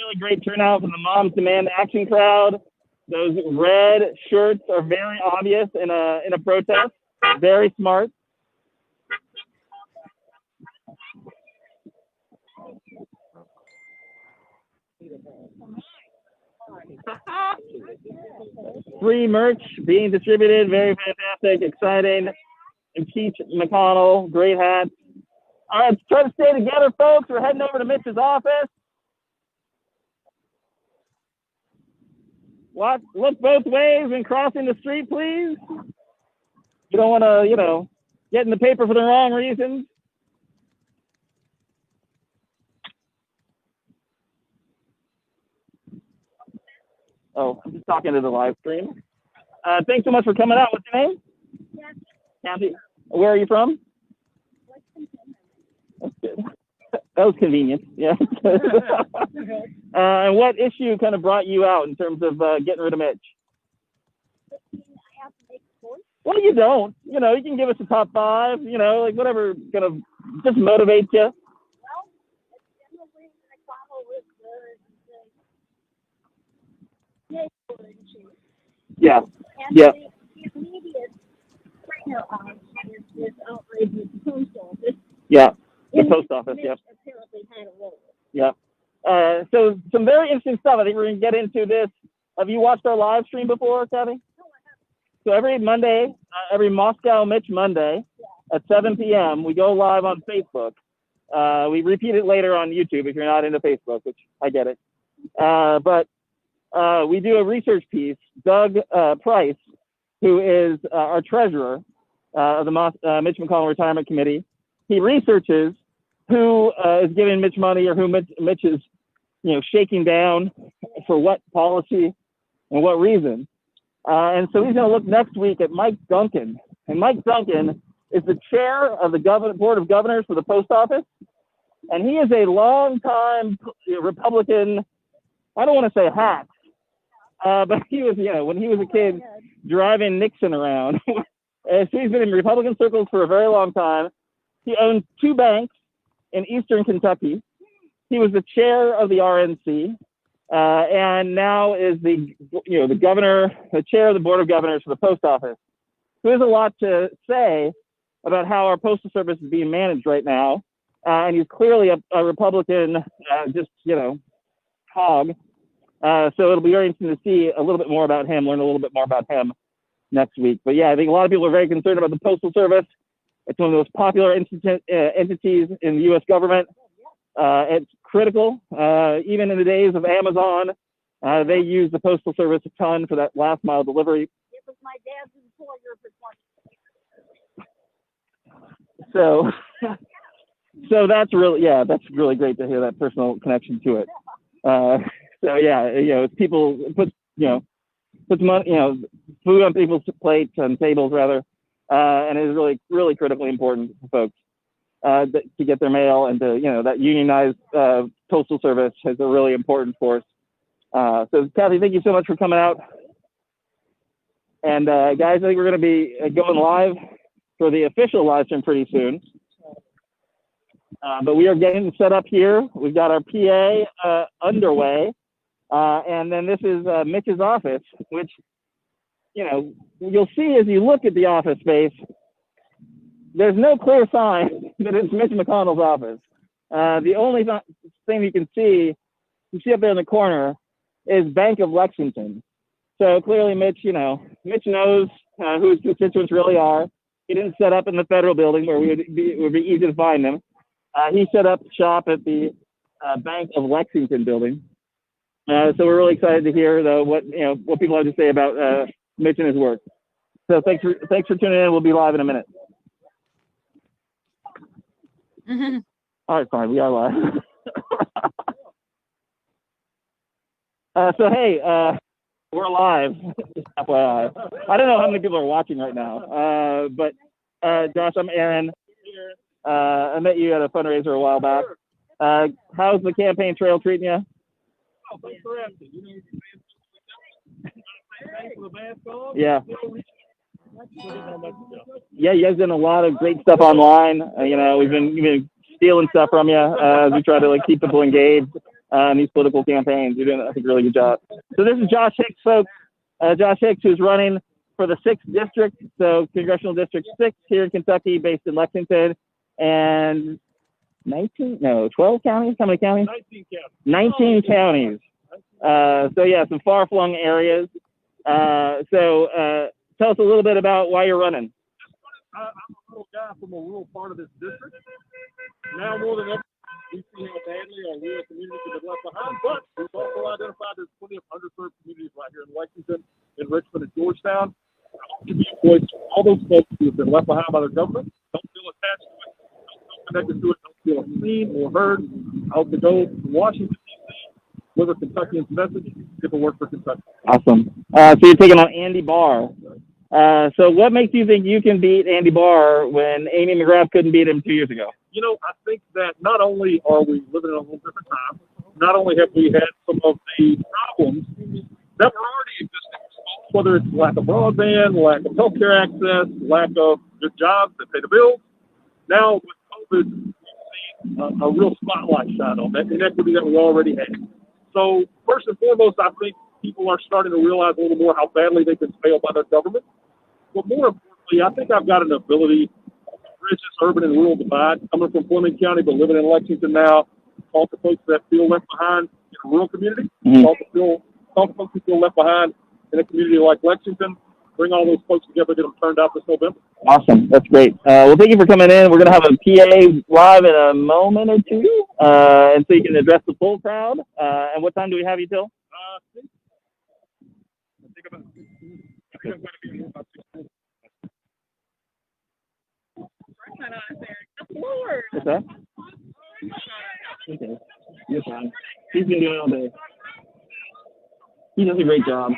really great turnout from the Moms Demand Action crowd. Those red shirts are very obvious in a protest. Very smart. Free merch being distributed. Very fantastic, exciting. Impeach McConnell. Great hats. All right, try to stay together, folks. We're heading over to Mitch's office. Look both ways when crossing the street, please. You don't want to, get in the paper for the wrong reasons. Oh, I'm just talking to the live stream. Thanks so much for coming out. What's your name? Cathy. Where are you from? That's good. That was convenient. Yeah. And what issue kind of brought you out in terms of getting rid of Mitch? Well, you don't. You can give us a top 5. Like whatever kind of just motivates you. Yeah. Yeah. Yeah. The post office. Yeah. Yeah. So some very interesting stuff. I think we're gonna get into this. Have you watched our live stream before, Cathy? So every Monday, every Moscow Mitch Monday at 7 p.m., we go live on Facebook. We repeat it later on YouTube if you're not into Facebook, which I get it. But we do a research piece. Doug Price, who is our treasurer of the Mitch McConnell Retirement Committee, he researches who is giving Mitch money or who Mitch is, shaking down for what policy and what reason. And so he's going to look next week at Mike Duncan. And Mike Duncan is the chair of the Board of Governors for the Post Office. And he is a longtime Republican, I don't want to say hack, but he was, when he was a kid, driving Nixon around. So he's been in Republican circles for a very long time. He owned 2 banks in Eastern Kentucky. He was the chair of the RNC, and now is the chair of the Board of Governors for the Post Office. So there's a lot to say about how our postal service is being managed right now. And he's clearly a Republican, hog. So it'll be very interesting to see a little bit more about him, learn a little bit more about him next week. But yeah, I think a lot of people are very concerned about the Postal Service. It's one of the most popular entities in the U.S. government. It's critical. Even in the days of Amazon, they use the Postal Service a ton for that last mile delivery. It was my dad's employer for 20 years. So that's really great to hear that personal connection to it. So yeah, people put money, food on people's plates and tables rather, and it is really, really critically important for folks to get their mail, and to that unionized postal service is a really important force. So Cathy, thank you so much for coming out. And guys, I think we're going to be going live for the official live stream pretty soon. But we are getting set up here. We've got our PA underway. And then this is Mitch's office, which, you'll see as you look at the office space, there's no clear sign that it's Mitch McConnell's office. The only thing you see up there in the corner is Bank of Lexington. So clearly Mitch knows who his constituents really are. He didn't set up in the federal building where it would be easy to find them. He set up shop at the Bank of Lexington building. So we're really excited to hear though what people have to say about Mitch and his work. So thanks for tuning in. We'll be live in a minute. Mm-hmm. All right, fine. We are live. So hey, we're live. FYI. I don't know how many people are watching right now. But Josh, I'm Aaron. I met you at a fundraiser a while back. How's the campaign trail treating you? Oh, thanks for asking. Yeah. Yeah, you guys done a lot of great stuff online. We've been stealing stuff from you as we try to keep people engaged. these political campaigns. You're doing, I think, a really good job. So this is Josh Hicks, folks. Josh Hicks, who's running for the 6th district, so Congressional District 6 here in Kentucky, based in Lexington, and 12 counties? How many counties? 19 counties. So yeah, some far-flung areas. So tell us a little bit about why you're running. I'm a little guy from a rural part of this district. Now more than ever, we see how badly our rural communities have been left behind, but we've also identified there's plenty of underserved communities right here in Lexington, in Richmond, and Georgetown. To be voice for all those folks who have been left behind by their government, don't feel attached to it, don't feel connected to it, don't feel seen or heard. I hope to go to Washington, D.C., deliver Kentuckians' message, get to work for Kentucky. Awesome. So you're taking on Andy Barr. So what makes you think you can beat Andy Barr when Amy McGrath couldn't beat him 2 years ago? You know, I think that not only are we living in a little different time, not only have we had some of the problems that were already existing, whether it's lack of broadband, lack of healthcare access, lack of good jobs that pay the bills. Now with COVID, we've seen a real spotlight shine on that inequity that we already had. So first and foremost, I think people are starting to realize a little more how badly they've been failed by their government. But more importantly, I think I've got an ability to bridge this urban and rural divide. Coming from Fleming County, but living in Lexington now, talk to folks that feel left behind in a rural community, talk to folks who feel left behind in a community like Lexington, bring all those folks together, get them turned out this November. Awesome. That's great. Well, thank you for coming in. We're going to have a PA live in a moment or two, and so you can address the full crowd. And what time do we have you till? What's that? Okay. You're fine. He's been doing it all day. He does a great job.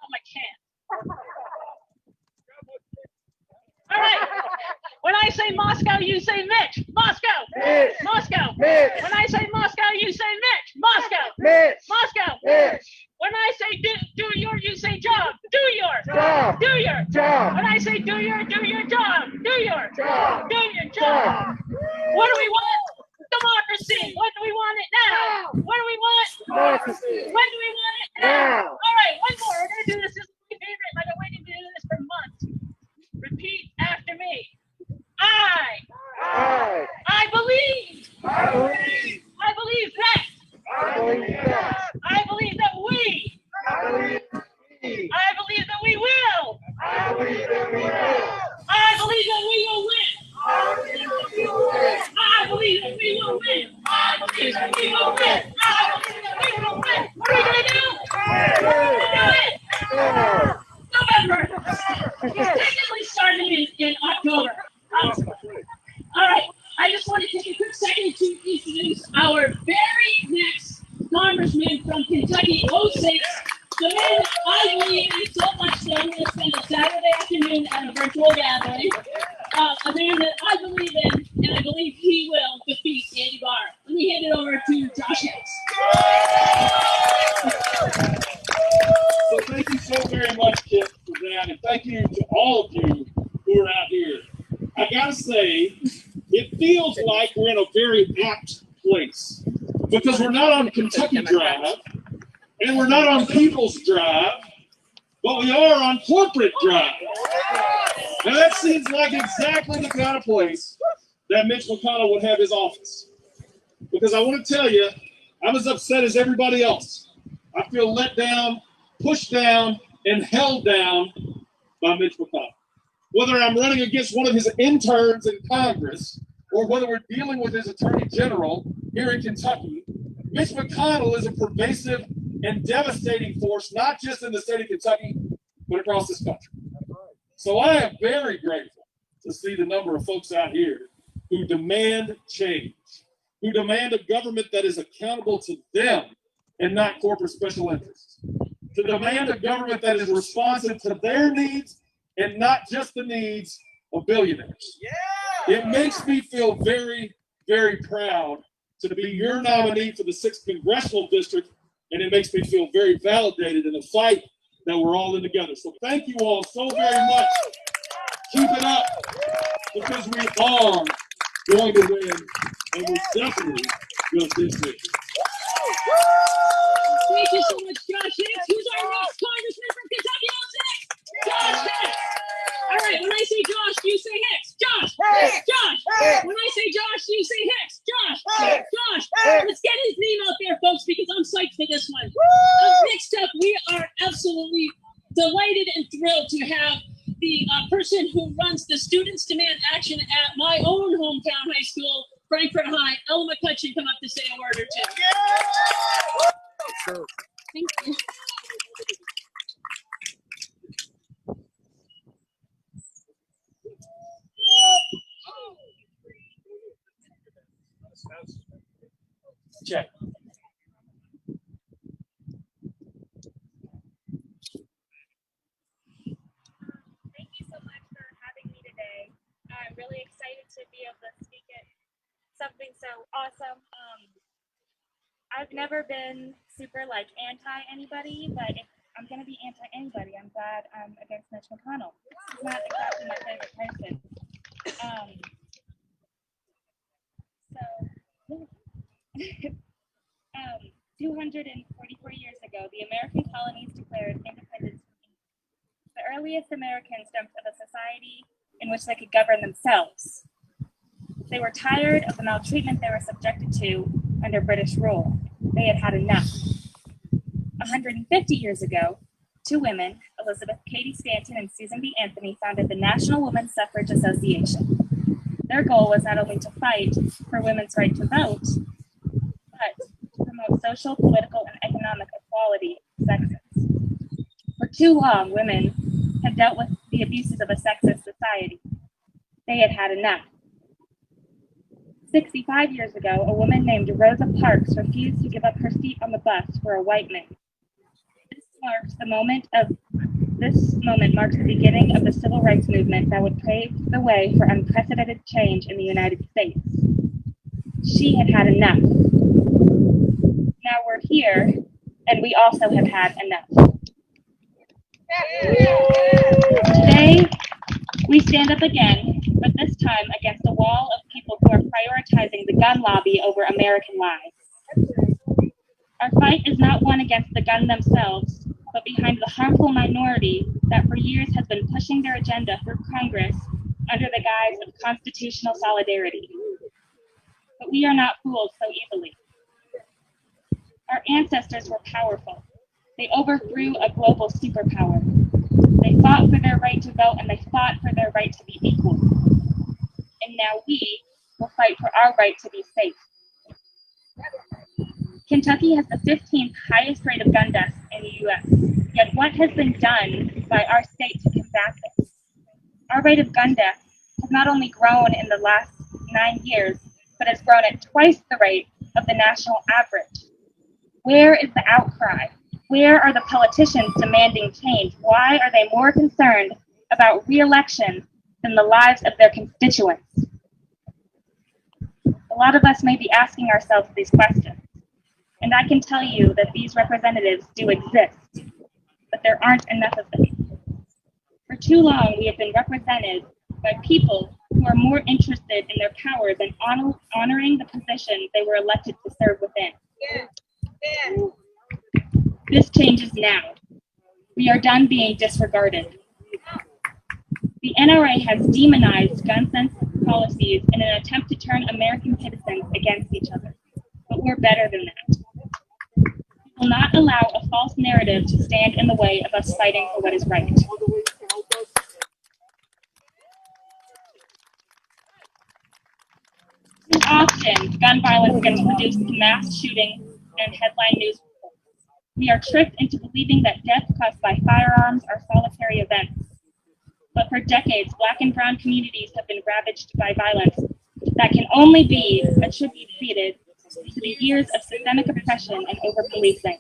My chance. All right. When I say Moscow, you say Mitch. Moscow. Mitch. Moscow. Mitch. When I say Moscow, you say Mitch. Moscow. Mitch. Moscow. Mitch. When I say say do your, you say job. Do your. Job. Do your. Job. When I say do your job. Do your job. Job. Do your job. What do we want? Democracy. When do we want it? Now. What do we want? Democracy. When do we want it? Now. All right, one more. We're going to do this. This is my favorite. I've been waiting to do this for months. Repeat after me. I believe. I believe. I believe that. I believe that. I believe that we. I believe we. I believe that we will. I believe that we will. I believe that we will win. I believe that we will win. I believe that we will win. I believe that we will win. I believe that we will win. What are we going to do? Do it. November. Technically started in October. All right. I just want to take a quick second to introduce our very next congressman from Kentucky, 06. The man that I believe is so much so we're going to spend a Saturday afternoon at a virtual gathering. A man that I believe in, and I believe he will defeat Andy Barr. Let me hand it over to Josh Hicks. So thank you so very much, Kip, for that, and thank you to all of you who are out here. I gotta say, it feels like we're in a very apt place because we're not on Kentucky Drive and we're not on People's Drive, but we are on Corporate Drive. Now that seems like exactly the kind of place that Mitch McConnell would have his office. Because I want to tell you, I'm as upset as everybody else. I feel let down, pushed down, and held down by Mitch McConnell. Whether I'm running against one of his interns in Congress or whether we're dealing with his attorney general here in Kentucky, Mitch McConnell is a pervasive and devastating force, not just in the state of Kentucky, but across this country. So I am very grateful to see the number of folks out here who demand change, who demand a government that is accountable to them and not corporate special interests, to demand a government that is responsive to their needs and not just the needs of billionaires. Yeah. It makes me feel very, very proud to be your nominee for the 6th Congressional District, and it makes me feel very validated in the fight that we're all in together. So thank you all so very much. Keep it up, because we are going to win, and we're definitely going to this week. Thank you so much, Josh Hicks. Who's our next congressman from Kentucky? Josh Hicks. All right, when I say Josh, you say Hicks. Josh. Josh. When I say Josh, you say Hicks. Josh. Josh. Let's get his name out there, folks, because I'm psyched for this one. Next up, we are absolutely delighted and thrilled to have the person who runs the Students Demand Action at my own hometown high school, Frankfurt High, Ella McCutchen, come up to say a word or two. Thank you. Check. Thank you so much for having me today. I'm really excited to be able to speak at something so awesome. I've never been super like anti anybody, but if I'm gonna be anti anybody, I'm glad I'm against Mitch McConnell. He's not exactly my favorite person. 244 years ago, the American colonies declared independence from England. The earliest Americans dreamt of a society in which they could govern themselves. They were tired of the maltreatment they were subjected to under British rule. They had had enough. 150 years ago, two women, Elizabeth Cady Stanton and Susan B. Anthony, founded the National Women's Suffrage Association. Their goal was not only to fight for women's right to vote, but to promote social, political, and economic equality of sexes. For too long, women had dealt with the abuses of a sexist society. They had had enough. 65 years ago, a woman named Rosa Parks refused to give up her seat on the bus for a white man. This moment marks the beginning of the civil rights movement that would pave the way for unprecedented change in the United States. She had had enough. Now we're here and we also have had enough. Today, we stand up again, but this time against a wall of people who are prioritizing the gun lobby over American lives. Our fight is not one against the gun themselves, but behind the harmful minority that for years has been pushing their agenda through Congress under the guise of constitutional solidarity. But we are not fooled so easily. Our ancestors were powerful. They overthrew a global superpower. They fought for their right to vote, and they fought for their right to be equal. And now we will fight for our right to be safe. Kentucky has the 15th highest rate of gun deaths in the U.S., yet what has been done by our state to combat this? Our rate of gun deaths has not only grown in the last 9 years, but has grown at twice the rate of the national average. Where is the outcry? Where are the politicians demanding change? Why are they more concerned about re-election than the lives of their constituents? A lot of us may be asking ourselves these questions, and I can tell you that these representatives do exist, but there aren't enough of them. For too long, we have been represented by people who are more interested in their power than honoring the position they were elected to serve within. This changes now. We are done being disregarded. The NRA has demonized gun sense policies in an attempt to turn American citizens against each other. But we're better than that. We will not allow a false narrative to stand in the way of us fighting for what is right. Too often, gun violence gets reduced to mass shootings and headline news reports. We are tricked into believing that deaths caused by firearms are solitary events. But for decades, Black and brown communities have been ravaged by violence that can only be attributed to the years of systemic oppression and over-policing.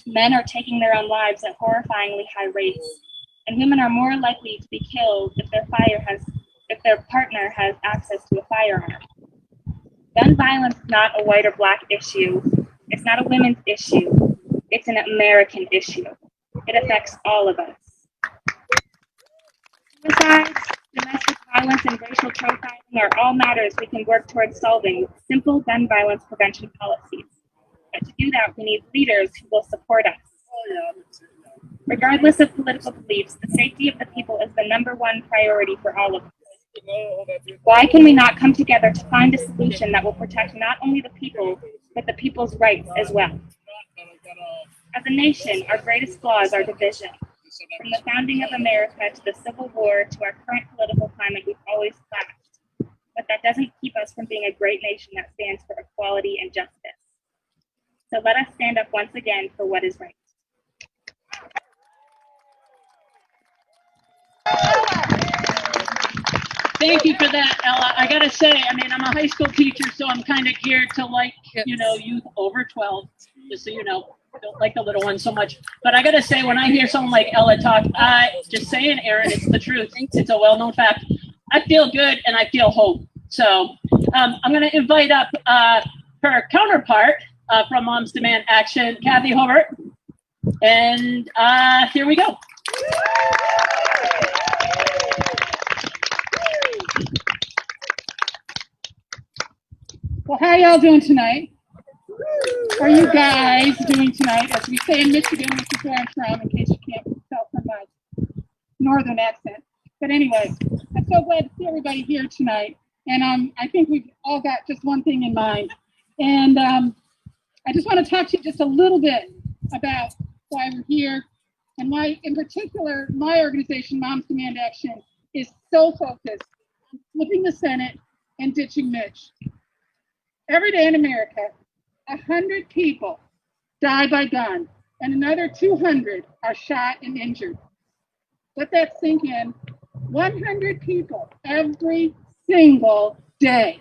Men are taking their own lives at horrifyingly high rates, and women are more likely to be killed if their partner has access to a firearm. Gun violence is not a white or black issue. It's not a women's issue. It's an American issue. It affects all of us. Suicides, domestic violence, and racial profiling are all matters we can work towards solving with simple gun violence prevention policies. But to do that, we need leaders who will support us. Regardless of political beliefs, the safety of the people is the #1 priority for all of us. Why can we not come together to find a solution that will protect not only the people, but the people's rights as well? As a nation, our greatest flaw is our division. From the founding of America to the Civil War to our current political climate, we've always clashed. But that doesn't keep us from being a great nation that stands for equality and justice. So let us stand up once again for what is right. Thank you for that, Ella. I gotta say, I mean, I'm a high school teacher, so I'm kind of geared to youth over 12, just so you know. I don't like the little ones so much. But I gotta say, when I hear someone like Ella talk, just saying, Aaron, it's the truth. It's a well-known fact. I feel good and I feel hope. So I'm gonna invite up her counterpart from Moms Demand Action, Cathy Hobart. And here we go. Well, how y'all doing tonight? How are you guys doing tonight? As we say in Michigan, which is where I'm from, in case you can't tell from my northern accent. But anyway, I'm so glad to see everybody here tonight. And I think we've all got just one thing in mind. And I just want to talk to you just a little bit about why we're here and why, in particular, my organization, Moms Demand Action, is so focused on flipping the Senate and ditching Mitch. Every day in America, 100 people die by gun, and another 200 are shot and injured. Let that sink in. 100 people every single day.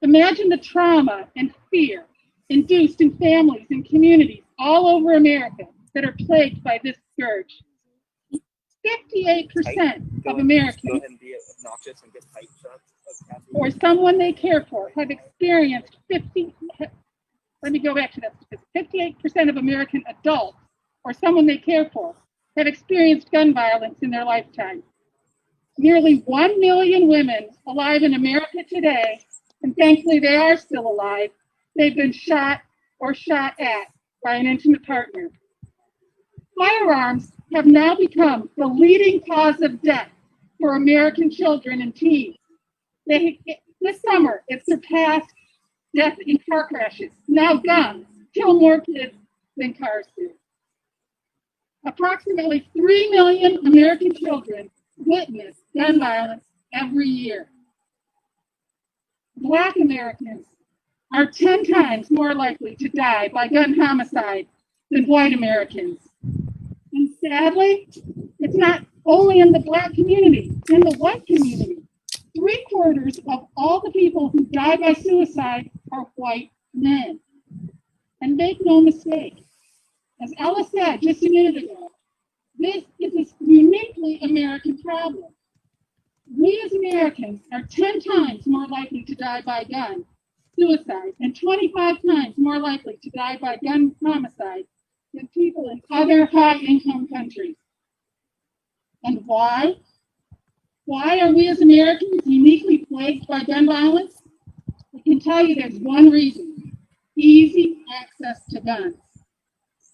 Imagine the trauma and fear induced in families and communities all over America that are plagued by this scourge. 58% of Americans or someone they care for have experienced let me go back to that statistic. 58% of American adults or someone they care for have experienced gun violence in their lifetime. Nearly 1 million women alive in America today, and thankfully they are still alive, they've been shot or shot at by an intimate partner. Firearms have now become the leading cause of death for American children and teens. This summer, it surpassed death in car crashes. Now guns kill more kids than cars do. Approximately 3 million American children witness gun violence every year. Black Americans are 10 times more likely to die by gun homicide than white Americans. And sadly, it's not only in the Black community, in the white community. 3/4 of all the people who die by suicide are white men. And make no mistake, as Ella said just a minute ago, this is a uniquely American problem. We as Americans are 10 times more likely to die by gun suicide and 25 times more likely to die by gun homicide than people in other high-income countries. And why? Why are we as Americans uniquely plagued by gun violence? I can tell you there's one reason: easy access to guns.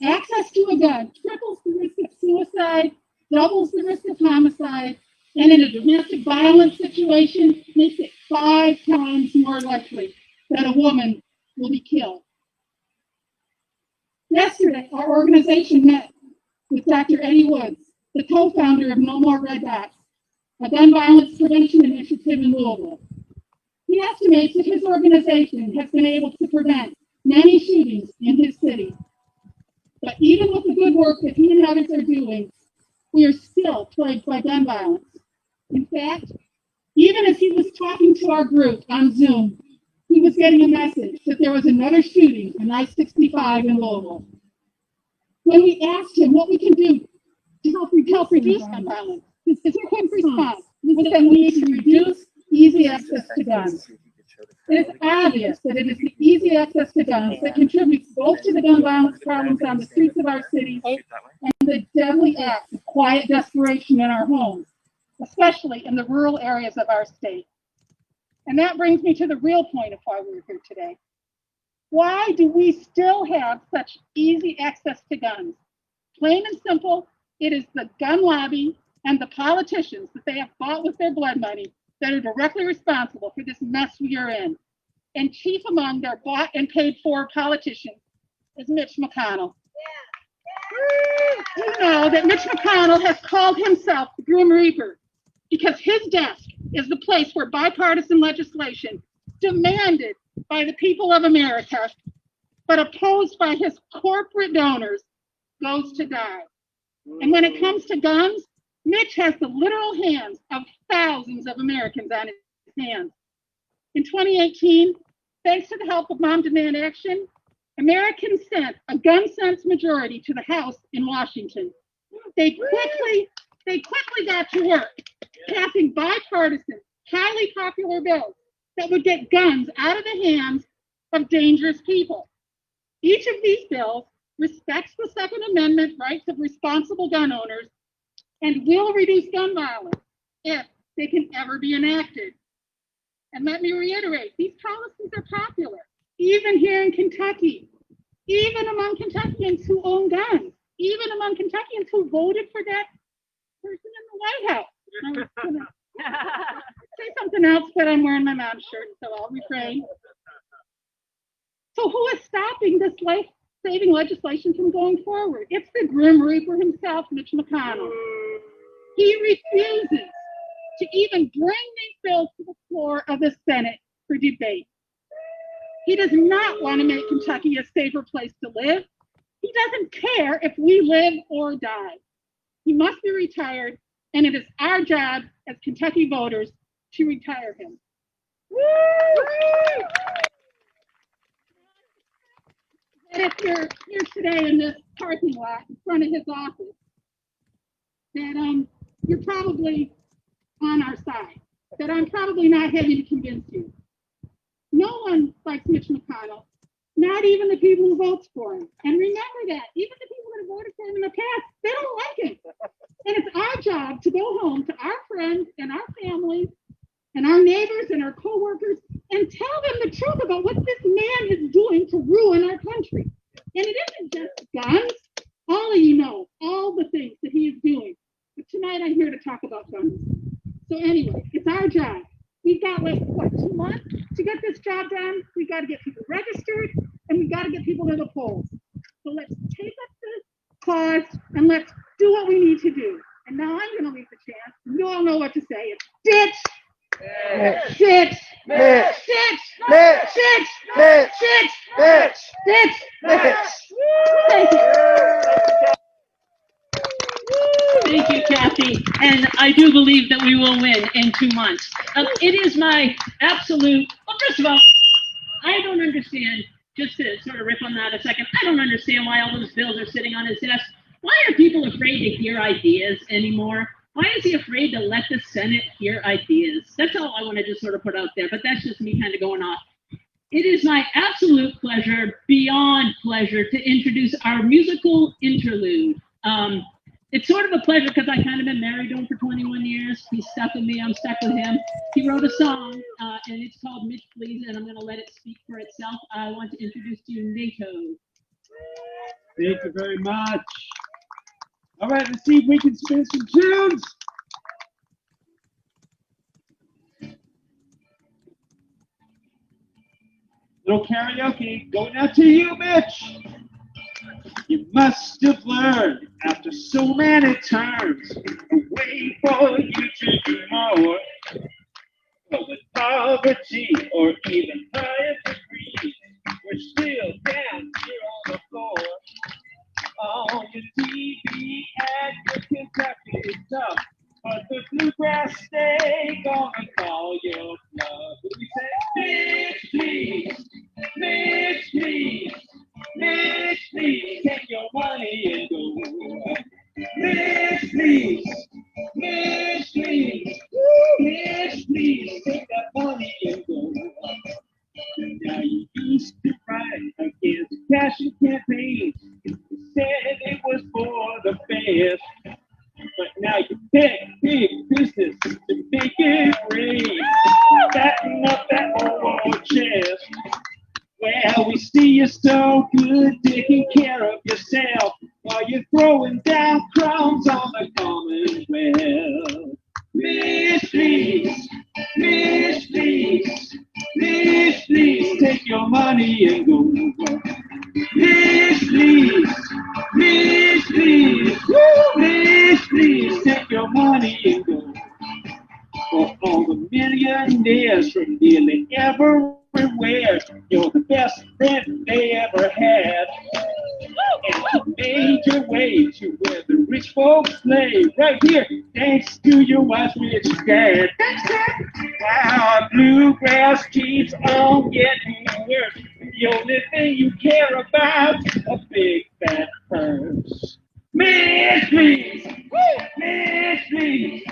Access to a gun triples the risk of suicide, doubles the risk of homicide, and in a domestic violence situation, makes it 5 times more likely that a woman will be killed. Yesterday, our organization met with Dr. Eddie Woods, the co-founder of No More Red Dots, a gun violence prevention initiative in Louisville. He estimates that his organization has been able to prevent many shootings in his city. But even with the good work that he and others are doing, we are still plagued by gun violence. In fact, even as he was talking to our group on Zoom, he was getting a message that there was another shooting on I-65 in Louisville. When we asked him what we can do to help reduce gun violence, his quick response was that we need to reduce easy access to guns. It is obvious that it is the easy access to guns that contributes both to the gun violence problems on the streets of our cities and the deadly acts of quiet desperation in our homes, especially in the rural areas of our state. And that brings me to the real point of why we're here today. Why do we still have such easy access to guns? Plain and simple, it is the gun lobby and the politicians that they have bought with their blood money that are directly responsible for this mess we are in. And chief among their bought and paid for politicians is Mitch McConnell. You know that Mitch McConnell has called himself the Grim Reaper because his desk is the place where bipartisan legislation demanded by the people of America, but opposed by his corporate donors, goes to die. And when it comes to guns, Mitch has the literal hands of thousands of Americans on his hands. In 2018, thanks to the help of Mom Demand Action, Americans sent a gun sense majority to the House in Washington. They quickly got to work, passing bipartisan, highly popular bills that would get guns out of the hands of dangerous people. Each of these bills respects the Second Amendment rights of responsible gun owners and will reduce gun violence if they can ever be enacted. And let me reiterate, these policies are popular, even here in Kentucky, even among Kentuckians who own guns, even among Kentuckians who voted for that person in the White House. I was gonna say something else, but I'm wearing my mom's shirt, so I'll refrain. So who is stopping this life-saving legislation from going forward? It's the Grim Reaper himself, Mitch McConnell. He refuses to even bring these bills to the floor of the Senate for debate. He does not want to make Kentucky a safer place to live. He doesn't care if we live or die. He must be retired, and it is our job as Kentucky voters to retire him. And if you're here today in this parking lot in front of his office, that you're probably on our side, that I'm probably not having to convince you. No one likes Mitch McConnell, not even the people who votes for him. And remember that, even the people that have voted for him in the past, they don't like him. And it's our job to go home to our friends and our families and our neighbors and our co-workers and tell them the truth about what this man is doing to ruin our country. And it isn't just guns. All of you know all the things that he is doing. But tonight I'm here to talk about guns. So anyway, it's our job. We've got, like, what, 2 months to get this job done? We've got to get people registered, and we've got to get people to the polls. So let's take up this cause, and let's do what we need to do. And now I'm going to leave the chance. You all know what to say. It's ditch, ditch, ditch, ditch, ditch, ditch, ditch, ditch, ditch. Thank you. Thank you, Cathy. And I do believe that we will win in 2 months. It is my absolute, well, first of all, I don't understand, just to sort of riff on that a second, I don't understand why all those bills are sitting on his desk. Why are people afraid to hear ideas anymore? Why is he afraid to let the Senate hear ideas? That's all I want to just sort of put out there, but that's just me kind of going off. It is my absolute pleasure, beyond pleasure, to introduce our musical interlude. It's sort of a pleasure because I kind of been married to him for 21 years. He's stuck with me, I'm stuck with him. He wrote a song, and it's called Mitch, Please, and I'm going to let it speak for itself. I want to introduce to you NATO. Thank you very much. All right, let's see if we can spin some tunes. Little karaoke going out to you, Mitch. You must have learned after so many times a way for you to do more. But with poverty or even higher degrees, we're still down here on the floor. On your TV ad for Kentucky is tough, but the bluegrass stay gonna call your bluff. We say, Mitch, please, Mitch, please, Mitch, please, take your money and go. Mitch, please, Mitch, please, Mitch, please, take that money and go. Now you used to ride against passion campaigns. You said it was for the fans, but now you beg big business to make it rain. Fatten up that old chest. Well, we see you so good taking care of yourself while you're throwing down crumbs on the Commonwealth. Mitch, please, Mitch, please, Mitch, please, take your money and go. Mitch, please, Mitch, please, Mitch, please, take your money and go. For all the millionaires from nearly everywhere, you're the best friend they ever had. And you made your way to where the rich folks play, right here, thanks to your wife's rich dad. Wow, bluegrass keeps on getting worse. The only thing you care about, a big fat purse. Mitch, please, Mitch, please,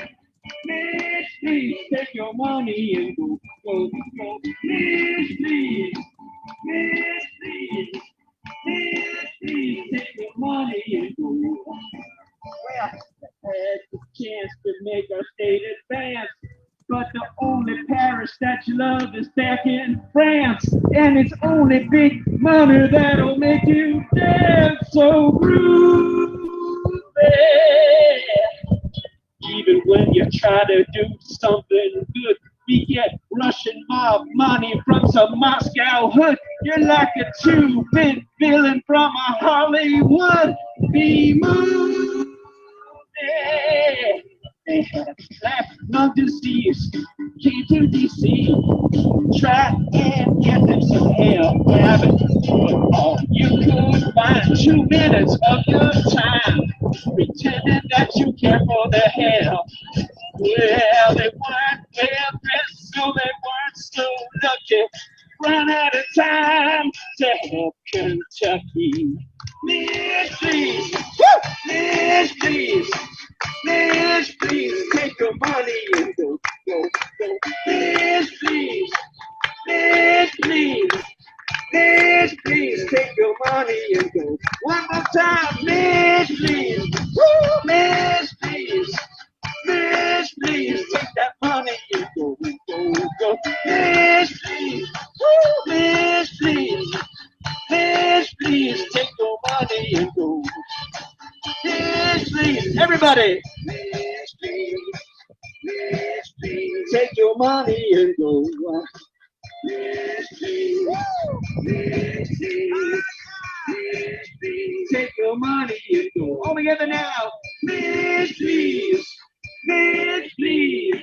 Mitch, please, take your money and go, go, go. Mitch, please, Mitch, please, Mitch, please, take your money and go. Well, I had the chance to make our state advance, but the only parish that you love is back in France, and it's only big money that'll make you dance so groovy. Even when you try to do something good, we get Russian mob money from some Moscow hood. You're like a two-bit villain from a Hollywood B-movie. They had a black lung disease, came to D.C., tried and get them some hell rabbit, but all you could find 2 minutes of your time, pretending that you care for the hell. Well, they weren't well dressed, so they weren't so lucky. Run out of time to help Kentucky. Mitch, please, Mitch, please, Mitch, please, take your money and go, go, go. Mitch, please, Mitch, please, Mitch, please. money and go. One more time, Mitch, please. Woo, Mitch, please. Mitch, please. Take that money and go, go, go. Mitch, please. Woo, Mitch, please. Mitch, please. Take your money and go. Mitch, please. Everybody. Mitch, please. Mitch, please. Take your money and go. Mitch, please. Mitch, please. Mitch, please. Take your money and go. All together now. Mitch, please. Mitch, please.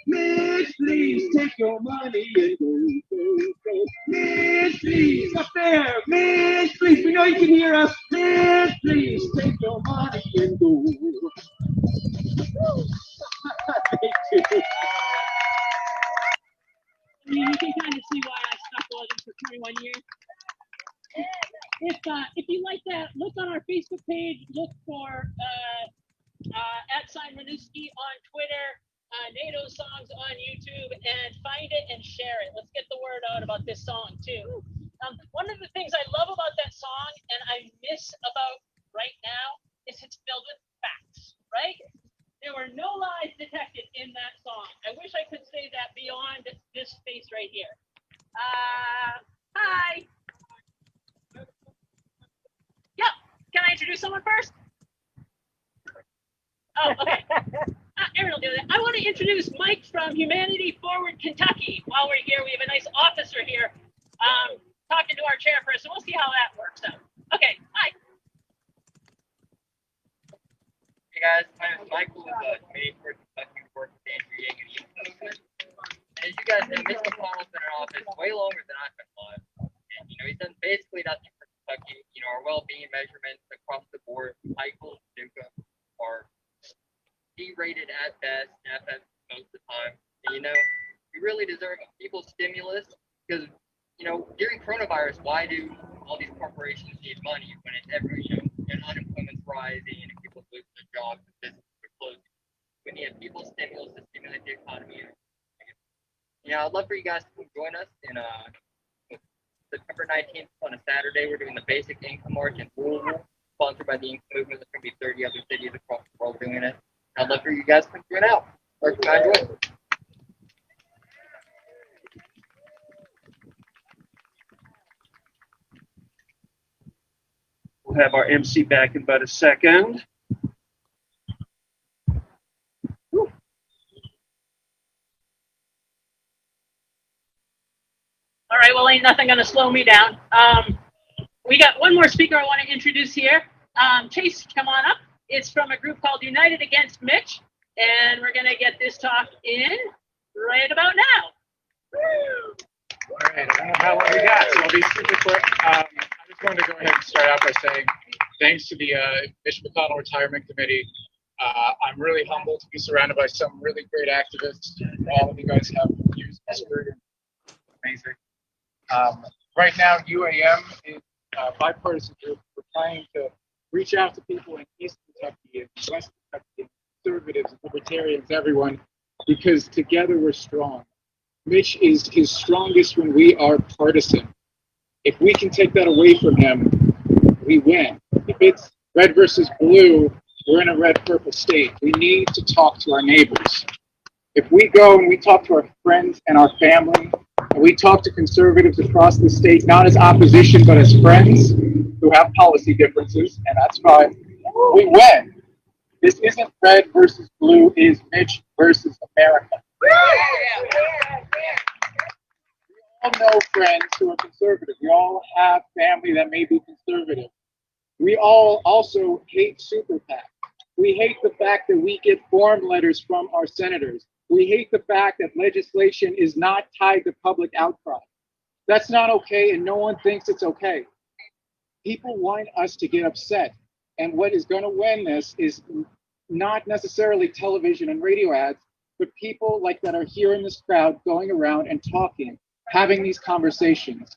Mitch, please. Take your money and go, go, go. Mitch, please. Up there. Mitch, please. We know you can hear us. Mitch, please. Take your money and go. Thank you. You can kind of see why I stuck with him for 21 years. If you like that, look on our Facebook page. Look for @Renewski on Twitter, NATO Songs on YouTube, and find it and share it. Let's get the word out about this song too. One of the things I love about that song and I miss about right now is it's filled with facts, right? There were no lies detected in that song. I wish I could say that beyond this space right here. Hi. Yep. Can I introduce someone first? Oh, okay. Aaron will do that. I want to introduce Mike from Humanity Forward Kentucky. While we're here, we have a nice officer here talking to our chairperson. We'll see how that works out. Okay. Hi. Hey guys, my name is Michael with Humanity Forward Kentucky, work with Andrew Yang and the Youth Movement. And as you guys know, Mitch McConnell's been in office way longer than I've been alive. And he's done basically nothing for Kentucky. Our well-being measurements across the board, Michael and Duca, are D-rated at best, FF most of the time. And we really deserve people's stimulus because, during coronavirus, why do all these corporations need money when it's and unemployment's rising and people lose their jobs and businesses are closing? We need people's stimulus to stimulate the economy. I'd love for you guys to come join us in September 19th on a Saturday. We're doing the Basic Income March in Louisville, sponsored by the Income Movement. There's going to be 30 other cities across the world doing it. I'd love for you guys to come join out. Or come and join. We'll have our MC back in about a second. All right, well, ain't nothing going to slow me down. We got one more speaker I want to introduce here. Chase, come on up. It's from a group called United Against Mitch, and we're going to get this talk in right about now. All right, I don't know how long we got, so I'll be super quick. I just wanted to go ahead and start out by saying thanks to the Mitch McConnell Retirement Committee. I'm really humbled to be surrounded by some really great activists. All of you guys have years of experience. Amazing. Right now, UAM is a bipartisan group. We're trying to reach out to people in East Kentucky and West Kentucky, conservatives, libertarians, everyone, because together we're strong. Mitch is his strongest when we are partisan. If we can take that away from him, we win. If it's red versus blue, we're in a red-purple state. We need to talk to our neighbors. If we go and we talk to our friends and our family, and we talk to conservatives across the state, not as opposition, but as friends who have policy differences, and that's fine, we win. This isn't red versus blue, it is Mitch versus America. We all know friends who are conservative. We all have family that may be conservative. We all also hate super PAC. We hate the fact that we get form letters from our senators. We hate the fact that legislation is not tied to public outcry. That's not okay, and no one thinks it's okay. People want us to get upset, and what is going to win this is not necessarily television and radio ads, but people like that are here in this crowd going around and talking, having these conversations.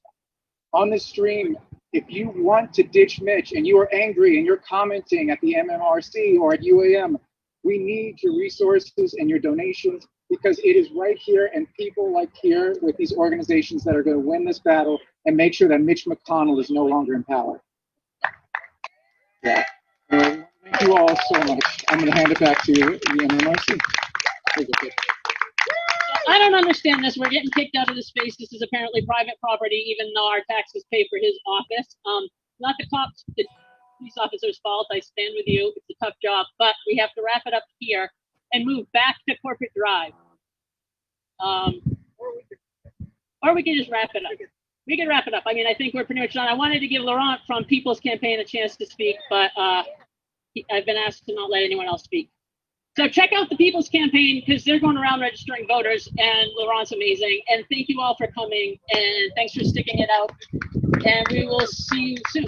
On the stream, if you want to ditch Mitch and you are angry and you're commenting at the MMRC or at UAM, we need your resources and your donations because it is right here and people like here with these organizations that are going to win this battle and make sure that Mitch McConnell is no longer in power. Yeah. Thank you all so much. I'm going to hand it back to you, the MMRC. I don't understand this. We're getting kicked out of the space. This is apparently private property, even though our taxes pay for his office. Not the cops, the police officer's fault. I stand with you. It's a tough job, but we have to wrap it up here and move back to Corporate Drive. Or we can just wrap it up. We can wrap it up. I mean, I think we're pretty much done. I wanted to give Laurent from People's Campaign a chance to speak, but I've been asked to not let anyone else speak. So check out the People's Campaign because they're going around registering voters, and Laurent's amazing. And thank you all for coming, and thanks for sticking it out. And we will see you soon.